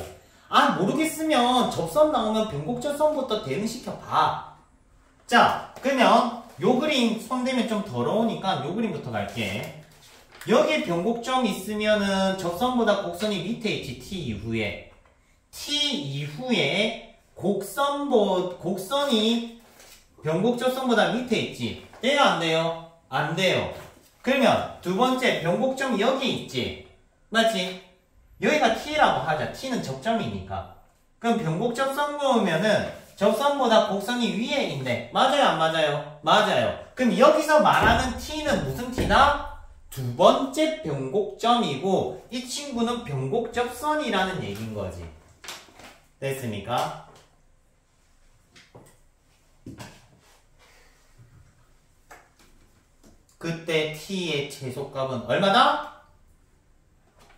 아, 모르겠으면 접선 나오면 변곡접선부터 대응시켜 봐. 자, 그러면 요 그림 손대면 좀 더러우니까 요 그림부터 갈게. 여기에 변곡점 있으면은 접선보다 곡선이 밑에 있지. t 이후에. t 이후에 곡선이 변곡접선보다 밑에 있지. 돼요? 안 돼요? 안 돼요. 그러면 두 번째 변곡점이 여기 있지. 맞지? 여기가 t라고 하자. t는 접점이니까. 그럼 변곡접선 그으면은 접선보다 곡선이 위에 있네. 맞아요? 안 맞아요? 맞아요. 그럼 여기서 말하는 t는 무슨 t다? 두 번째 변곡점이고 이 친구는 변곡접선이라는 얘기인 거지. 됐습니까? 그때 t의 최소값은 얼마다?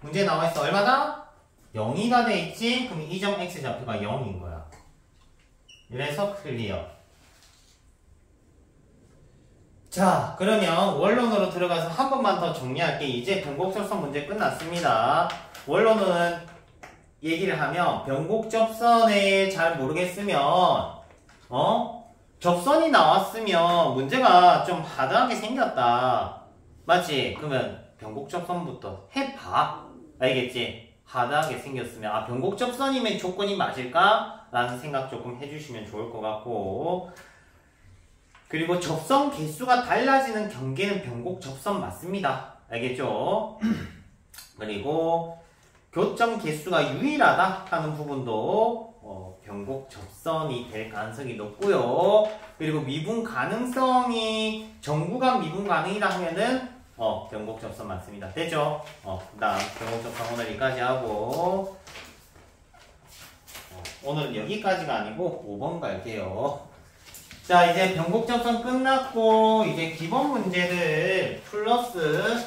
문제 나와있어. 얼마다? 0이가 돼 있지? 그럼 이 점 x좌표가 0인 거야. 이래서 클리어. 자, 그러면 원론으로 들어가서 한 번만 더 정리할게. 이제 변곡접선 문제 끝났습니다. 원론은 얘기를 하면 변곡접선에 잘 모르겠으면 접선이 나왔으면 문제가 좀 하드하게 생겼다. 맞지? 그러면 변곡접선부터 해봐. 알겠지? 하드하게 생겼으면 변곡접선이면 조건이 맞을까? 라는 생각 조금 해주시면 좋을 것 같고, 그리고 접선 개수가 달라지는 경계는 변곡접선 맞습니다. 알겠죠? 그리고 교점 개수가 유일하다 하는 부분도 변곡접선이 될 가능성이 높고요. 그리고 미분 가능성이 정구간 미분 가능이라 하면은 변곡접선 맞습니다. 됐죠? 그 다음 변곡접선 오늘 여기까지 하고, 오늘은 여기까지가 아니고 5번 갈게요. 자, 이제 변곡접선 끝났고 이제 기본 문제들 플러스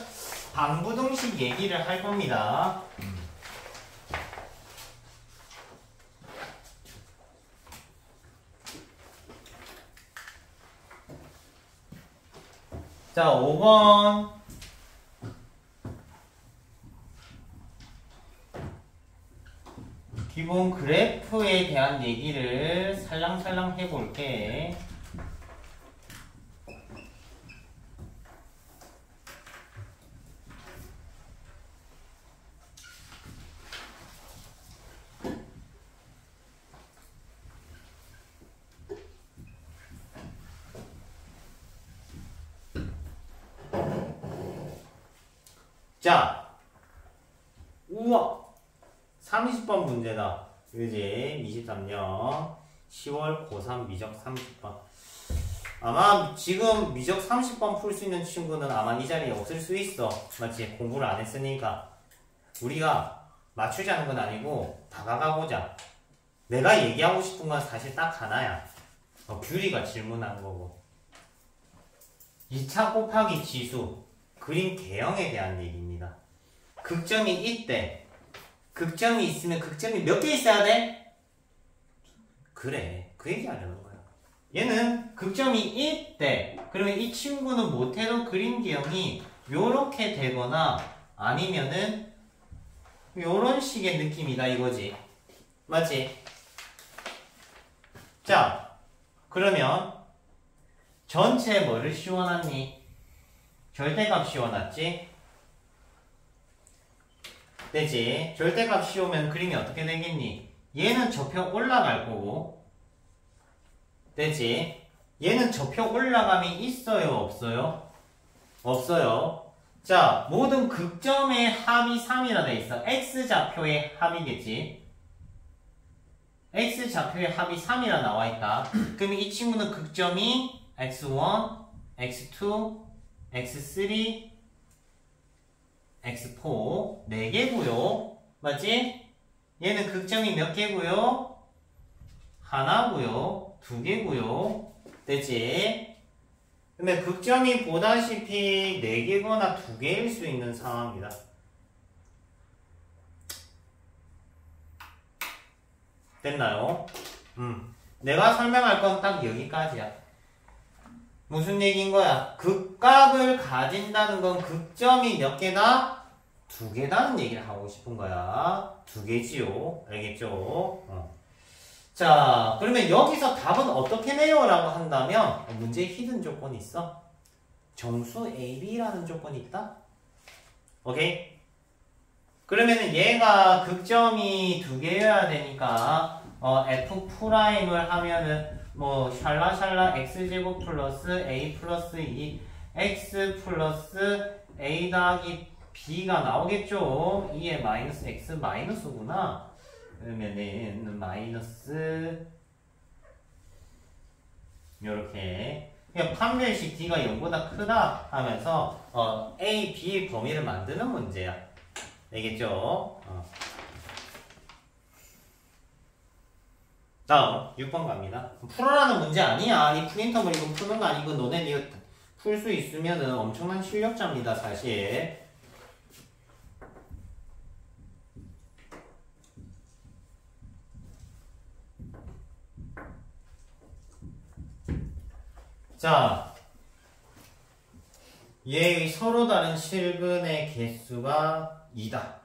방부등식 얘기를 할 겁니다. 자, 5번 기본 그래프에 대한 얘기를 살랑살랑 해볼게. 자, 우와! 30번 문제다. 그지? 23년 10월 고3 미적 30번. 아마 지금 미적 30번 풀 수 있는 친구는 아마 이 자리에 없을 수 있어. 맞지? 공부를 안 했으니까. 우리가 맞추자는 건 아니고 다가가보자. 내가 얘기하고 싶은 건 사실 딱 하나야. 규리가 질문한 거고. 2차 곱하기 지수, 그림 개형에 대한 얘기입니다. 극점이 있대. 극점이 있으면 극점이 몇 개 있어야 돼? 그래, 그 얘기 하려는 거야. 얘는 극점이 있대. 그러면 이 친구는 못해도 그림 개형이 요렇게 되거나 아니면은 요런 식의 느낌이다 이거지. 맞지? 자, 그러면 전체 뭐를 씌워놨니? 절대값 씌워놨지? 되지? 절대값 씌우면 그림이 어떻게 되겠니? 얘는 접혀 올라갈 거고, 되지? 얘는 접혀 올라감이 있어요? 없어요? 없어요. 자, 모든 극점의 합이 3이라 돼 있어. X좌표의 합이겠지? X좌표의 합이 3이라 나와 있다. 그러면 이 친구는 극점이 X1, X2, X3, X4 4개고요. 맞지? 얘는 극점이 몇 개고요? 하나고요. 2개고요. 됐지? 근데 극점이 보다시피 4개거나 2개일 수 있는 상황이다. 됐나요? 내가 설명할 건 딱 여기까지야. 무슨 얘기인 거야? 극각을 가진다는 건 극점이 몇 개다? 2개다는 얘기를 하고 싶은 거야. 2개지요. 알겠죠? 자, 그러면 여기서 답은 어떻게 내요? 라고 한다면 문제에 히든 조건이 있어. 정수 AB라는 조건이 있다. 오케이? 그러면은 얘가 극점이 2개여야 되니까 F'을 하면은 뭐 샬라샬라 x제곱 플러스 a 플러스 2 x 플러스 a 더하기 b가 나오겠죠. 2에 마이너스 x 마이너스구나. 그러면은 마이너스 요렇게. 그냥 판별식 D가 0보다 크다 하면서 A, B의 범위를 만드는 문제야. 알겠죠? 다음 6번 갑니다. 풀어라는 문제 아니야. 이 프린터블 이거 푸는 거 아니고 너네 이거 풀 수 있으면은 엄청난 실력자입니다, 사실. 자, 얘의 서로 다른 실근의 개수가 2다.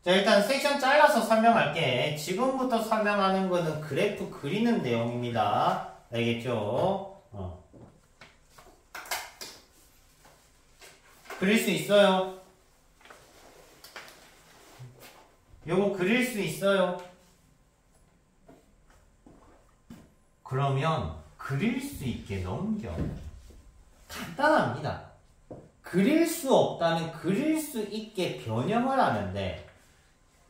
자, 일단 섹션 잘라서 설명할게. 지금부터 설명하는 거는 그래프 그리는 내용입니다. 알겠죠? 그릴 수 있어요? 요거 그릴 수 있어요? 그러면 그릴 수 있게 넘겨. 간단합니다. 그릴 수 없다면 그릴 수 있게 변형을 하는데,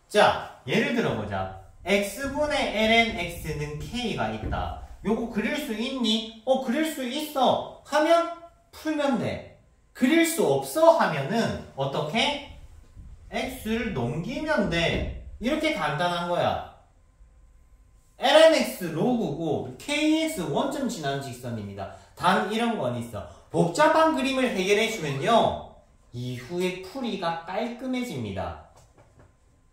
자, 예를 들어보자. x분의 ln x는 k가 있다. 요거 그릴 수 있니? 그릴 수 있어. 하면 풀면 돼. 그릴 수 없어 하면은 어떻게? x를 넘기면 돼. 이렇게 간단한 거야. lnx 로그고 kx 원점 지나는 직선입니다. 단 이런 건 있어. 복잡한 그림을 해결해주면요, 이후에 풀이가 깔끔해집니다.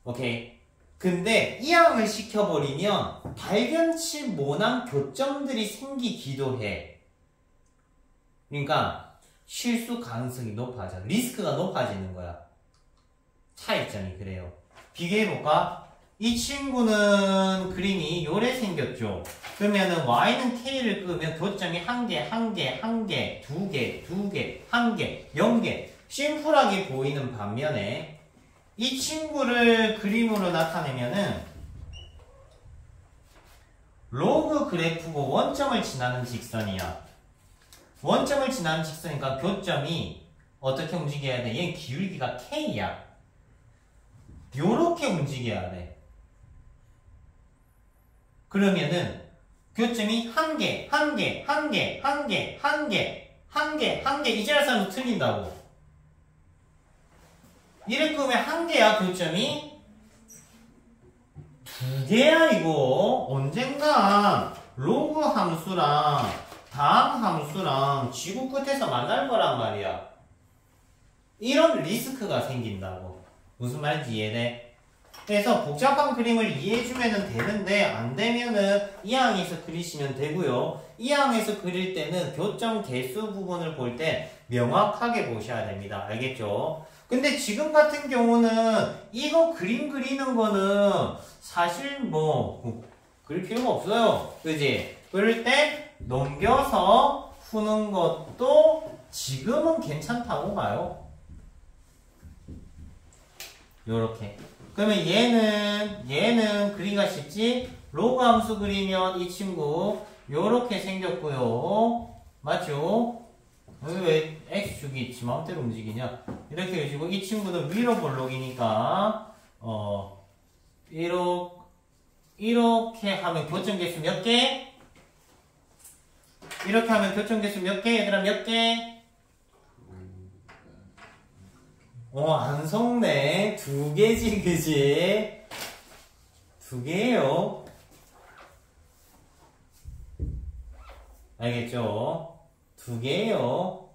오케이? 근데 이항을 시켜버리면 발견치 못한 교점들이 생기기도 해. 그러니까 실수 가능성이 높아져. 리스크가 높아지는 거야. 차이점이 그래요. 비교해볼까? 이 친구는 그림이 요래 생겼죠. 그러면은 y는 k를 끄면 교점이 1개, 1개, 1개, 2개, 2개, 1개, 0개 심플하게 보이는 반면에 이 친구를 그림으로 나타내면은 로그 그래프고 원점을 지나는 직선이야. 원점을 지나는 직선이니까 교점이 어떻게 움직여야 돼? 얘는 기울기가 k야. 요렇게 움직여야 돼. 그러면은 교점이 1개, 1개, 1개, 1개, 1개, 1개, 1개 이제라 사람도 틀린다고. 이렇게 보면 1개야 교점이. 2개야 이거. 언젠가 로그 함수랑 다항 함수랑 지구 끝에서 만날 거란 말이야. 이런 리스크가 생긴다고. 무슨 말인지 이해돼? 그래서 복잡한 그림을 이해해주면 되는데 안 되면은 이항에서 그리시면 되고요. 이항에서 그릴 때는 교점 개수 부분을 볼 때 명확하게 보셔야 됩니다. 알겠죠? 근데 지금 같은 경우는 이거 그림 그리는 거는 사실 뭐 그릴 필요가 없어요. 그지? 그럴 때 넘겨서 푸는 것도 지금은 괜찮다고 봐요. 요렇게. 그러면 얘는 그리기가 쉽지? 로그 함수 그리면 이 친구 요렇게 생겼고요. 맞죠? 여기 왜 x축이 지 마음대로 움직이냐? 이렇게 해주고 이 친구도 위로 볼록이니까 이렇게 하면 교점 개수 몇 개? 이렇게 하면 교점 개수 몇 개? 얘들아 몇 개? 안 속네. 2개지, 그지? 2개예요. 알겠죠? 2개예요.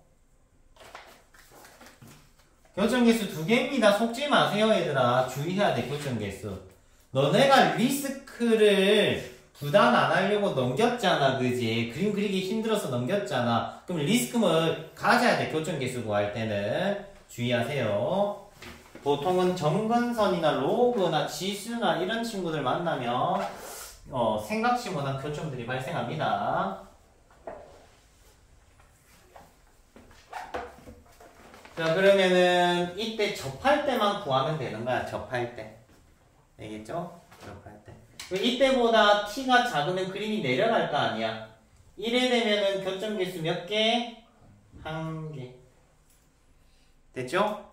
교점 개수 2개입니다. 속지 마세요, 얘들아. 주의해야 돼, 교점 개수. 너네가 리스크를 부담 안 하려고 넘겼잖아, 그지? 그림 그리기 힘들어서 넘겼잖아. 그럼 리스크를 가져야 돼, 교점 개수 구할 때는. 주의하세요. 보통은 점근선이나 로그나 지수나 이런 친구들 만나면 생각지 못한 교점들이 발생합니다. 자, 그러면은 이때 접할 때만 구하면 되는 거야. 접할 때. 알겠죠? 접할 때. 이때보다 t가 작으면 그림이 내려갈 거 아니야. 이래 되면은 교점 개수 몇 개? 1개. 됐죠?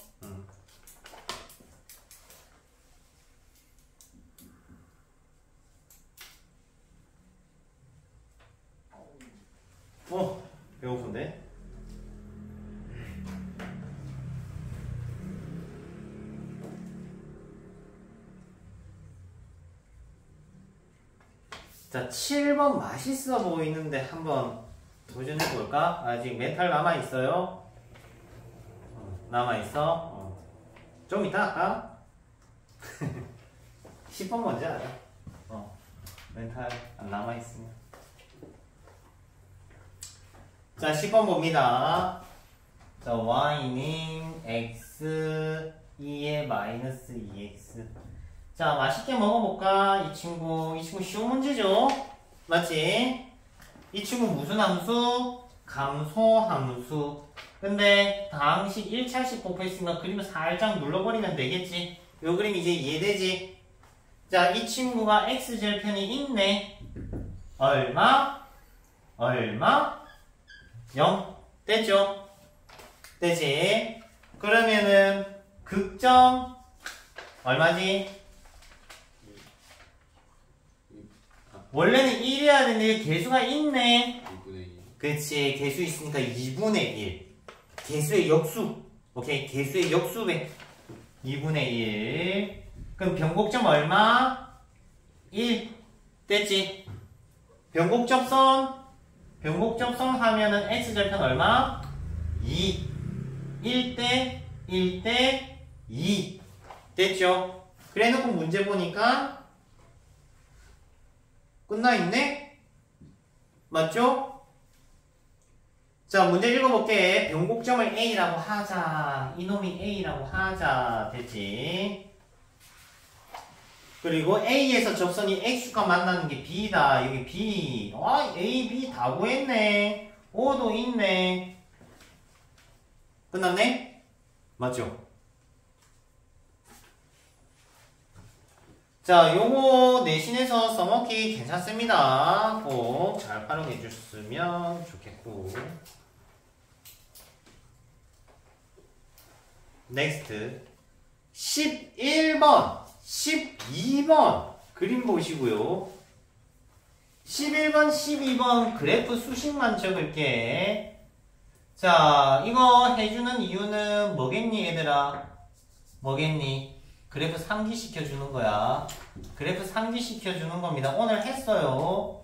자, 7번 맛있어 보이는데 한번 도전해볼까? 아직 멘탈 남아있어요? 남아있어? 좀 이따 할까? 10번 먼저 하자. 멘탈 안 남아있으면. 자, 10번 봅니다. 자, y는 x 2의 마이너스 2x. 자, 맛있게 먹어볼까? 이 친구 쉬운 문제죠? 맞지? 이 친구 무슨 함수? 감소함수. 근데 다항식 1차식 곱했으니까 그림을 살짝 눌러버리면 되겠지? 요 그림 이제 이해되지? 자, 이 친구가 x절편이 있네. 얼마? 0. 됐죠? 되지? 그러면은 극점 얼마지? 원래는 1이어야 되는데 개수가 있네. 2분의 2. 그치, 개수 있으니까 2분의 1. 개수의 역수. 오케이, 개수의 역수배. 2분의 1. 그럼 변곡점 얼마? 1. 됐지? 변곡접선 하면은 x절편 얼마? 2. 1대 1대 2. 됐죠? 그래 놓고 문제 보니까 끝나있네? 맞죠? 자, 문제 읽어볼게. 변곡점을 A라고 하자. 이놈이 A라고 하자. 됐지? 그리고 A에서 접선이 X과 만나는 게 B다. 여기 B. A, B 다 구했네. O도 있네. 끝났네? 맞죠? 자, 요거 내신에서 써먹기 괜찮습니다. 꼭 잘 활용해 주셨으면 좋겠고. 넥스트 11번 12번 그림 보시고요. 11번 12번 그래프 수식만 적을게. 자, 이거 해주는 이유는 뭐겠니 얘들아? 뭐겠니? 그래프 상기시켜주는 거야. 그래프 상기시켜주는 겁니다. 오늘 했어요.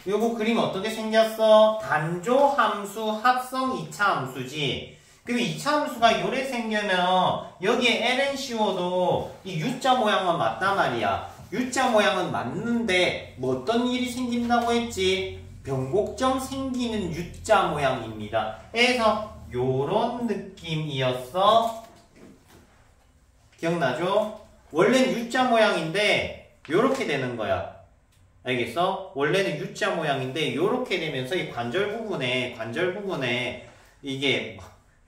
요거 그림 어떻게 생겼어? 단조함수 합성 2차 함수지. 그리고 2차 함수가 요래 생기면 여기에 ln 씌워도 이 U자 모양은 맞단 말이야. U자 모양은 맞는데 뭐 어떤 일이 생긴다고 했지? 변곡점 생기는 U자 모양입니다. 그래서 요런 느낌이었어. 기억나죠? 원래는 U자 모양인데 요렇게 되는 거야. 알겠어? 원래는 U자 모양인데 요렇게 되면서 이 관절 부분에 이게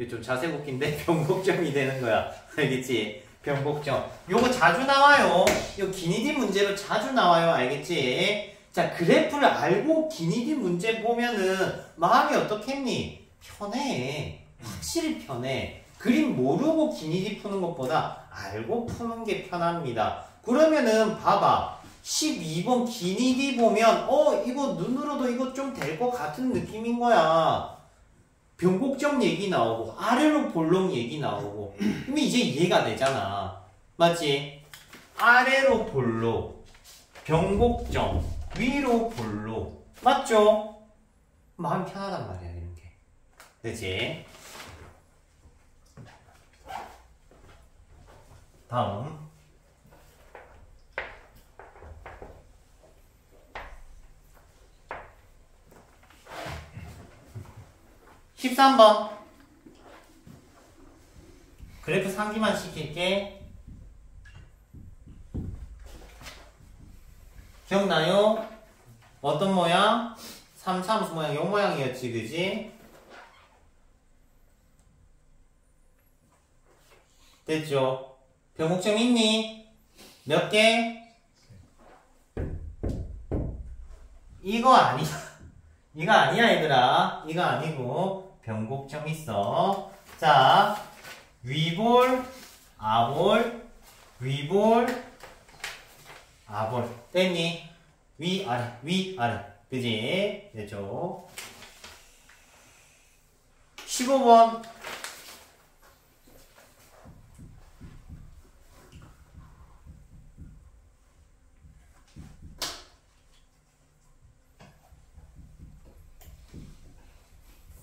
좀 자세 웃긴데 변곡점이 되는 거야. 알겠지? 변곡점. 요거 자주 나와요. 요 기니디 문제로 자주 나와요. 알겠지? 자, 그래프를 알고 기니디 문제 보면은 마음이 어떻겠니? 편해. 확실히 편해. 그림 모르고 기니디 푸는 것보다 알고 푸는 게 편합니다. 그러면은 봐봐. 12번 기니디 보면 이거 눈으로도 이거 좀 될 것 같은 느낌인 거야. 변곡점 얘기 나오고 아래로 볼록 얘기 나오고 그럼 이제 이해가 되잖아. 맞지? 아래로 볼록 변곡점 위로 볼록 맞죠? 마음 편하단 말이야 이런 게. 그치? 다음 13번 그래프 상기만 시킬게. 기억나요? 어떤 모양? 3차 함수 모양 요 모양이었지 그지? 됐죠? 변곡점 있니? 몇 개? 이거 아니야. 이거 아니야 얘들아. 이거 아니고 변곡점 있어. 자, 위볼, 아볼, 위볼, 아볼. 됐니? 위아래, 위아래. 그지? 됐죠? 15번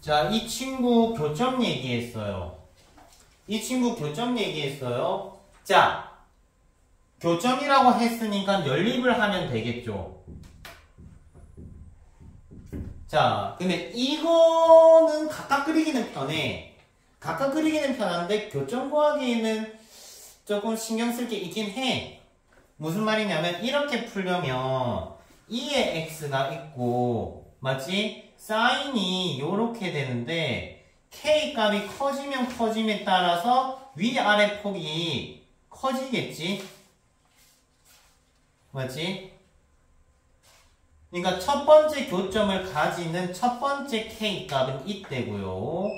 자, 이 친구 교점 얘기했어요. 이 친구 교점 얘기했어요. 자, 교점이라고 했으니까 연립을 하면 되겠죠. 자, 근데 이거는 각각 그리기는 편해. 각각 그리기는 편한데 교점 구하기에는 조금 신경 쓸 게 있긴 해. 무슨 말이냐면 이렇게 풀려면 2의 x가 있고 맞지? 사인이 요렇게 되는데 k 값이 커지면 커짐에 따라서 위아래 폭이 커지겠지? 맞지? 그러니까 첫 번째 교점을 가지는 첫 번째 k 값은 이때고요.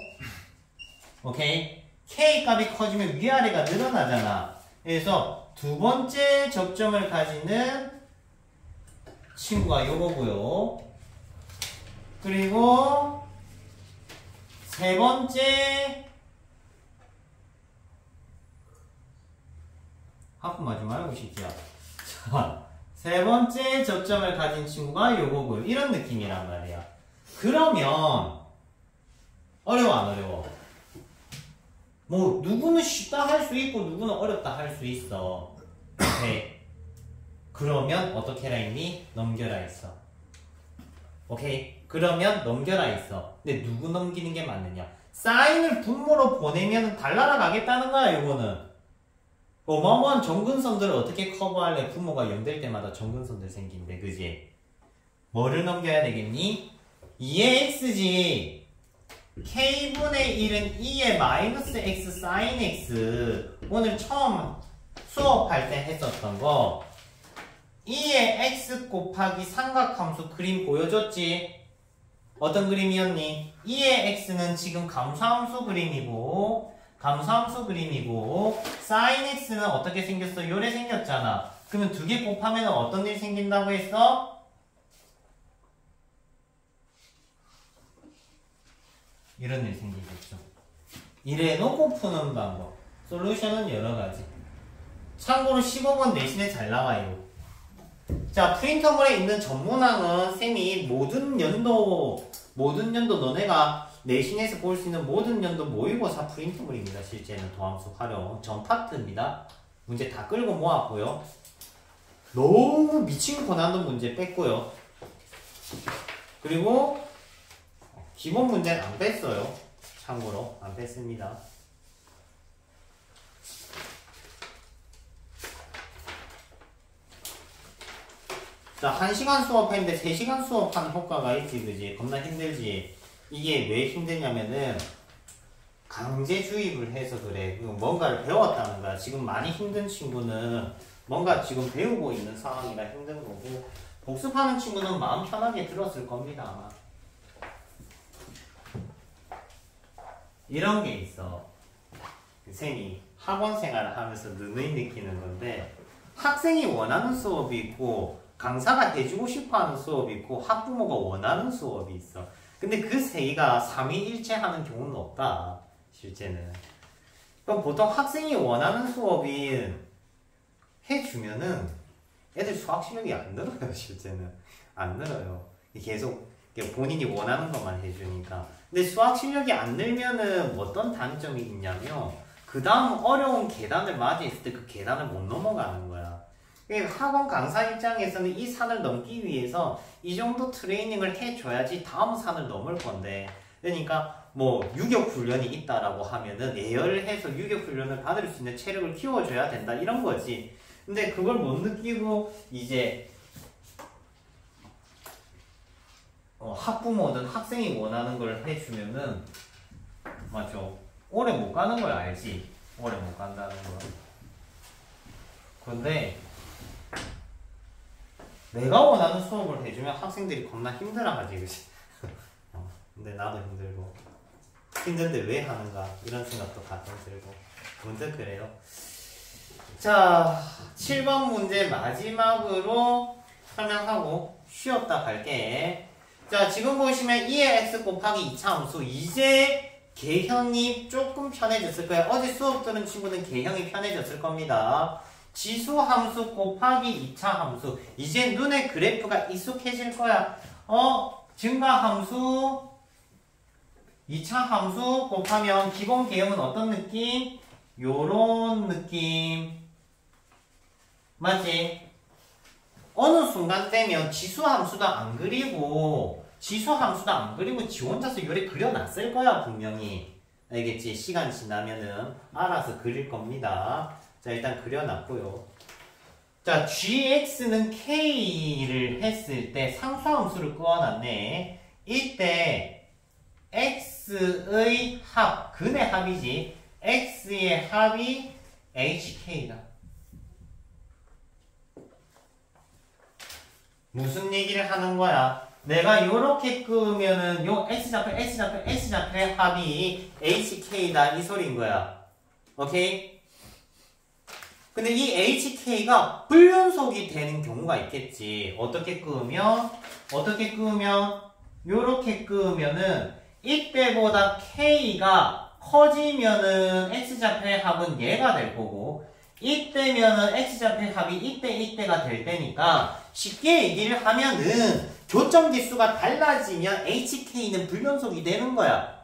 오케이? k 값이 커지면 위아래가 늘어나잖아. 그래서 두 번째 접점을 가지는 친구가 요거고요. 그리고 세 번째 하품하지 말고 싶지야. 자, 세 번째 접점을 가진 친구가 요거고요. 이런 느낌이란 말이야. 그러면 어려워 안 어려워? 뭐 누구는 쉽다 할 수 있고 누구는 어렵다 할 수 있어. 오케이. 그러면 어떻게 해라 했니? 넘겨라 했어. 오케이. 그러면 넘겨라 했어. 근데 누구 넘기는 게 맞느냐? 사인을 분모로 보내면 달 날아가겠다는 거야 이거는. 어마어마한 정근선들을 어떻게 커버할래? 분모가 0 될 때마다 정근선들 생긴대. 그지? 뭐를 넘겨야 되겠니? 2의 x지. k분의 1은 2의 마이너스 x 사인 x. 오늘 처음 수업할 때 했었던 거. 2의 x 곱하기 삼각함수 그림 보여줬지? 어떤 그림이었니? 2의 x는 지금 감소함수 그림이고 사인 x는 어떻게 생겼어? 요래 생겼잖아. 그러면 두 개 곱하면 어떤 일이 생긴다고 했어? 이런 일이 생기겠죠. 이래 놓고 푸는 방법. 솔루션은 여러 가지. 참고로 15번 내신에 잘 나와요. 자, 프린터물에 있는 전문항은 쌤이 모든 연도 너네가 내신에서 볼 수 있는 모든 연도 모의고사 프린터물입니다. 실제는 도함수 활용 전 파트입니다. 문제 다 끌고 모았고요. 너무 미친 고난도 문제 뺐고요. 그리고 기본 문제는 안 뺐어요. 참고로 안 뺐습니다. 자, 1시간 수업했는데 3시간 수업하는 효과가 있지, 그지? 겁나 힘들지? 이게 왜 힘드냐면은 강제 주입을 해서 그래. 뭔가를 배웠다는 거야. 지금 많이 힘든 친구는 뭔가 지금 배우고 있는 상황이라 힘든 거고, 복습하는 친구는 마음 편하게 들었을 겁니다, 아마. 이런 게 있어. 쌤이 학원 생활을 하면서 누누이 느끼는 건데, 학생이 원하는 수업이 있고 강사가 해주고 싶어하는 수업이 있고 학부모가 원하는 수업이 있어. 근데 그 세 개가 삼위일체하는 경우는 없다. 실제는. 그럼 보통 학생이 원하는 수업이 해주면은 애들 수학 실력이 안 늘어요. 실제는 안 늘어요. 계속 본인이 원하는 것만 해주니까. 근데 수학 실력이 안 늘면은 어떤 단점이 있냐면 그 다음 어려운 계단을 맞이했을 때 그 계단을 못 넘어가는 거야. 학원 강사 입장에서는 이 산을 넘기 위해서 이 정도 트레이닝을 해줘야지 다음 산을 넘을 건데, 그러니까 뭐 유격 훈련이 있다라고 하면은 예열을 해서 유격 훈련을 받을 수 있는 체력을 키워줘야 된다 이런 거지. 근데 그걸 못 느끼고 이제 학부모든 학생이 원하는 걸 해주면은 맞죠? 오래 못 가는 걸 알지. 오래 못 간다는 거. 근데 내가 원하는 수업을 해주면 학생들이 겁나 힘들어하지, 그치? 근데 나도 힘들고 힘든데 왜 하는가 이런 생각도 가끔 들고 문득 그래요. 자, 7번 문제 마지막으로 설명하고 쉬었다 갈게. 자, 지금 보시면 2의 x 곱하기 2차 함수. 이제 개형이 조금 편해졌을 거예요. 어제 수업 들은 친구는 개형이 편해졌을 겁니다. 지수함수 곱하기 2차 함수. 이제 눈에 그래프가 익숙해질 거야. 증가함수 2차 함수 곱하면 기본 개형은 어떤 느낌? 요런 느낌. 맞지? 어느 순간 되면 지수함수도 안 그리고 지 혼자서 요래 그려놨을 거야 분명히. 알겠지? 시간 지나면은 알아서 그릴 겁니다. 자, 일단 그려놨고요. 자, gx는 k를 했을 때 상수함수를 그어놨네. 이때 x의 합, 근의 합이지. x의 합이 hk다. 무슨 얘기를 하는 거야? 내가 요렇게 끄면은 요 S좌표의 합이 HK다 이 소리인 거야. 오케이? 근데 이 HK가 불연속이 되는 경우가 있겠지. 어떻게 끄면 요렇게 끄면은 이때보다 K가 커지면은 X좌표의 합은 얘가 될 거고 이때면은 X좌표의 합이 이때가 될 때니까 쉽게 얘기를 하면은 교점 개수가 달라지면 HK는 불연속이 되는 거야.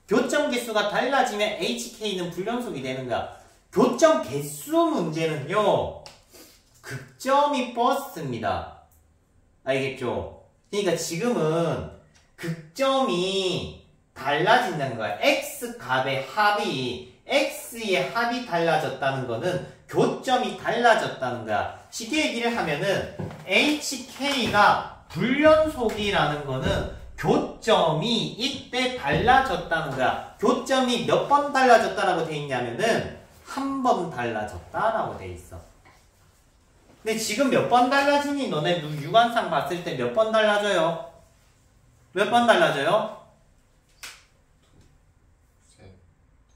교점 개수가 달라지면 HK는 불연속이 되는 거야. 교점 개수 문제는요. 극점이 버스입니다. 알겠죠? 그러니까 지금은 극점이 달라진다는 거야. X값의 합이 X의 합이 달라졌다는 거는 교점이 달라졌다는 거야. 쉽게 얘기를 하면은 HK가 불연속이라는 거는 교점이 이때 달라졌다는 거야. 교점이 몇 번 달라졌다라고 돼 있냐면은 한 번 달라졌다라고 돼 있어. 근데 지금 몇 번 달라지니? 너네 유관상 봤을 때 몇 번 달라져요? 몇 번 달라져요?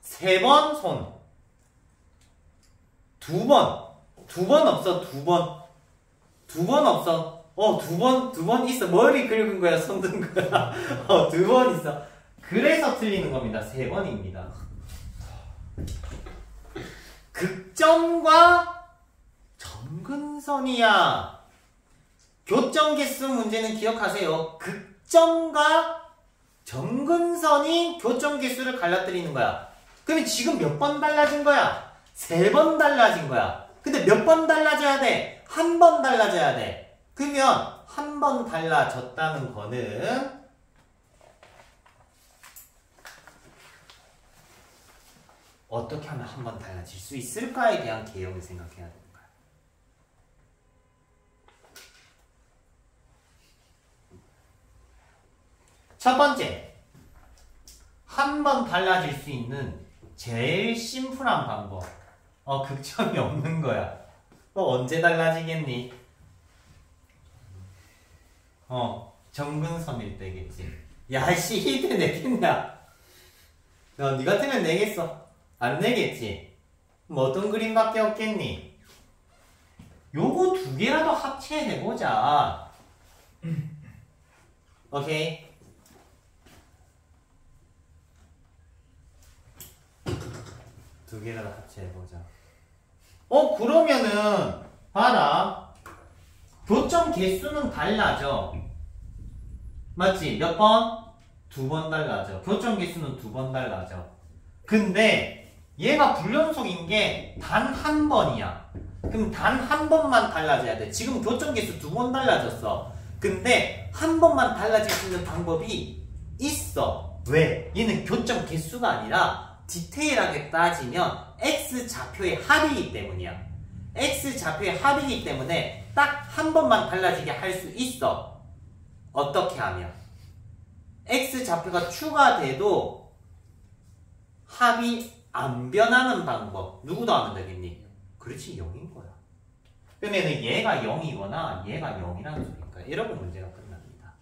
세 번 손. 두 번 없어, 두 번 없어. 두 번 있어. 머리 긁은 거야, 손 든 거야. 두 번 있어. 그래서 틀리는 겁니다. 세 번입니다. 극점과 점근선이야. 교점 개수 문제는 기억하세요. 극점과 점근선이 교점 개수를 갈라뜨리는 거야. 그러면 지금 몇 번 달라진 거야? 세 번 달라진 거야. 근데 몇 번 달라져야 돼? 한 번 달라져야 돼. 그러면 한 번 달라졌다는 거는 어떻게 하면 한 번 달라질 수 있을까에 대한 개형을 생각해야 되는 거야. 첫 번째, 한 번 달라질 수 있는 제일 심플한 방법. 극점이 없는 거야. 언제 달라지겠니? 점근선일 때겠지. 야, 씨, 히트 내겠냐? 니 같으면 내겠어. 안 내겠지? 뭐 어떤 그림밖에 없겠니? 요거 두 개라도 합체해보자. 오케이? 두 개라도 합체해보자. 그러면은 봐라. 교점 개수는 달라져. 맞지? 몇 번? 두 번 달라져. 교점 개수는 두 번 달라져. 근데 얘가 불연속인 게 단 한 번이야. 그럼 단 한 번만 달라져야 돼. 지금 교점 개수 두 번 달라졌어. 근데 한 번만 달라질 수 있는 방법이 있어. 왜? 얘는 교점 개수가 아니라 디테일하게 따지면 X좌표의 합이기 때문이야. X좌표의 합이기 때문에 딱 한 번만 달라지게 할 수 있어. 어떻게 하면? X좌표가 추가돼도 합이 안 변하는 방법. 누구 더하면 되겠니? 그렇지, 0인 거야. 그러면 얘가 0이거나 얘가 0이라는 소리니까 이러고 문제가 끝납니다.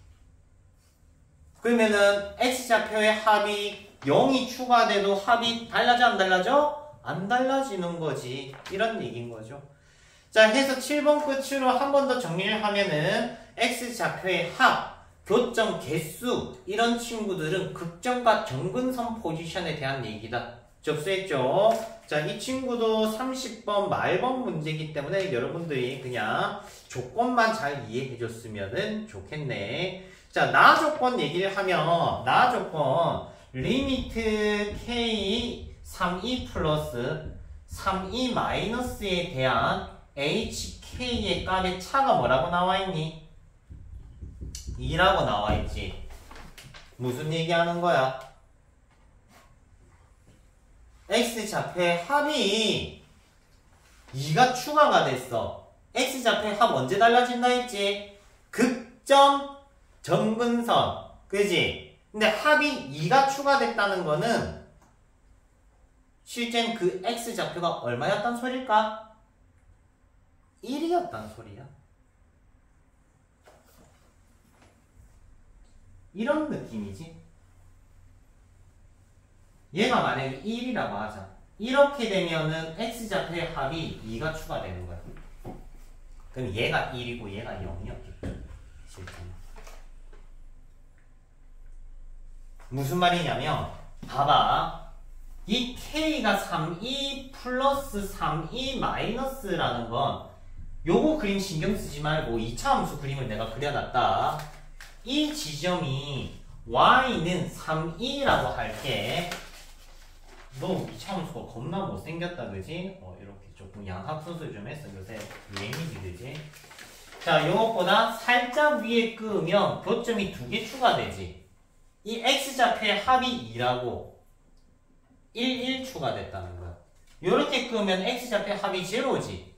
그러면은 X좌표의 합이 0이 추가돼도 합이 달라져 안 달라져? 안 달라지는 거지. 이런 얘기인 거죠. 자, 해서 7번 끝으로 한 번 더 정리를 하면은 X좌표의 합, 교점 개수 이런 친구들은 극점과 점근선 포지션에 대한 얘기다. 접수했죠? 자, 이 친구도 30번 말번 문제이기 때문에 여러분들이 그냥 조건만 잘 이해해 줬으면 좋겠네. 자, 나 조건 얘기를 하면 나 조건 리미트 k 3e 플러스 3e 마이너스에 대한 hk의 값의 차가 뭐라고 나와있니? 2라고 나와있지. 무슨 얘기하는 거야? x좌표의 합이 2가 추가가 됐어. x좌표의 합 언제 달라진다 했지? 극점 점근선, 그지? 근데 합이 2가 추가됐다는 거는 실제는 그 x좌표가 얼마였단 소릴까? 1이었단 소리야. 이런 느낌이지. 얘가 만약에 1이라고 하자. 이렇게 되면은 x좌표의 합이 2가 추가되는 거야. 그럼 얘가 1이고 얘가 0이었겠죠. 실제는. 무슨 말이냐면 봐봐. 이 k가 3e 플러스 3e 마이너스라는 건 요거 그림 신경 쓰지 말고 2차 함수 그림을 내가 그려놨다. 이 지점이 y는 3e라고 할게. 너 2차 함수가 겁나 못생겼다 그지? 이렇게 조금 양학수술 좀 했어. 요새 유행이지 그지? 자, 요것보다 살짝 위에 끄면 교점이 2개 추가되지. 이 x좌표의 합이 2라고 1 추가됐다는 거야. 요렇게 끄면 x좌표의 합이 제로지.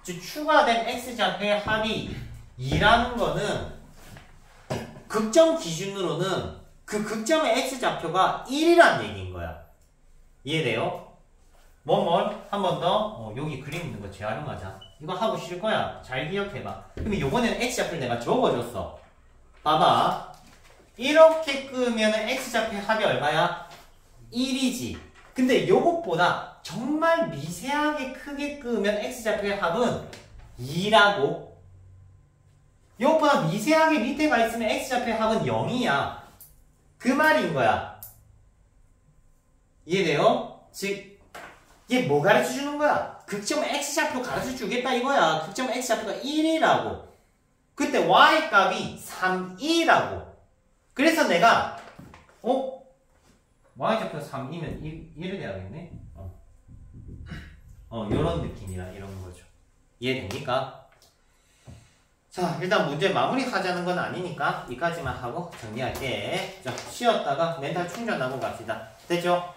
즉 추가된 x좌표의 합이 2라는 거는 극점 기준으로는 그 극점의 x좌표가 1이란 얘기인 거야. 이해돼요? 한 번 더 여기 그림 있는 거 재활용하자. 이거 하고 쉴 거야. 잘 기억해봐. 그럼 요번에는 x좌표를 내가 적어줬어. 봐봐. 이렇게 끄면 x좌표의 합이 얼마야? 1이지. 근데 요것보다 정말 미세하게 크게 끄면 x좌표의 합은 2라고. 요것보다 미세하게 밑에가 있으면 x좌표의 합은 0이야. 그 말인 거야. 이해돼요? 즉 얘 뭐 가르쳐주는 거야? 극점 x좌표 가르쳐주겠다 이거야. 극점 x좌표가 1이라고. 그때 y 값이 3이라고. 그래서 내가 y좌표가 3이면 1을 해야겠네. 요런 느낌이라 이런 거죠. 이해됩니까? 자, 일단 문제 마무리 하자는 건 아니니까 이까지만 하고 정리할게. 자, 쉬었다가 멘탈 충전하고 갑시다. 됐죠?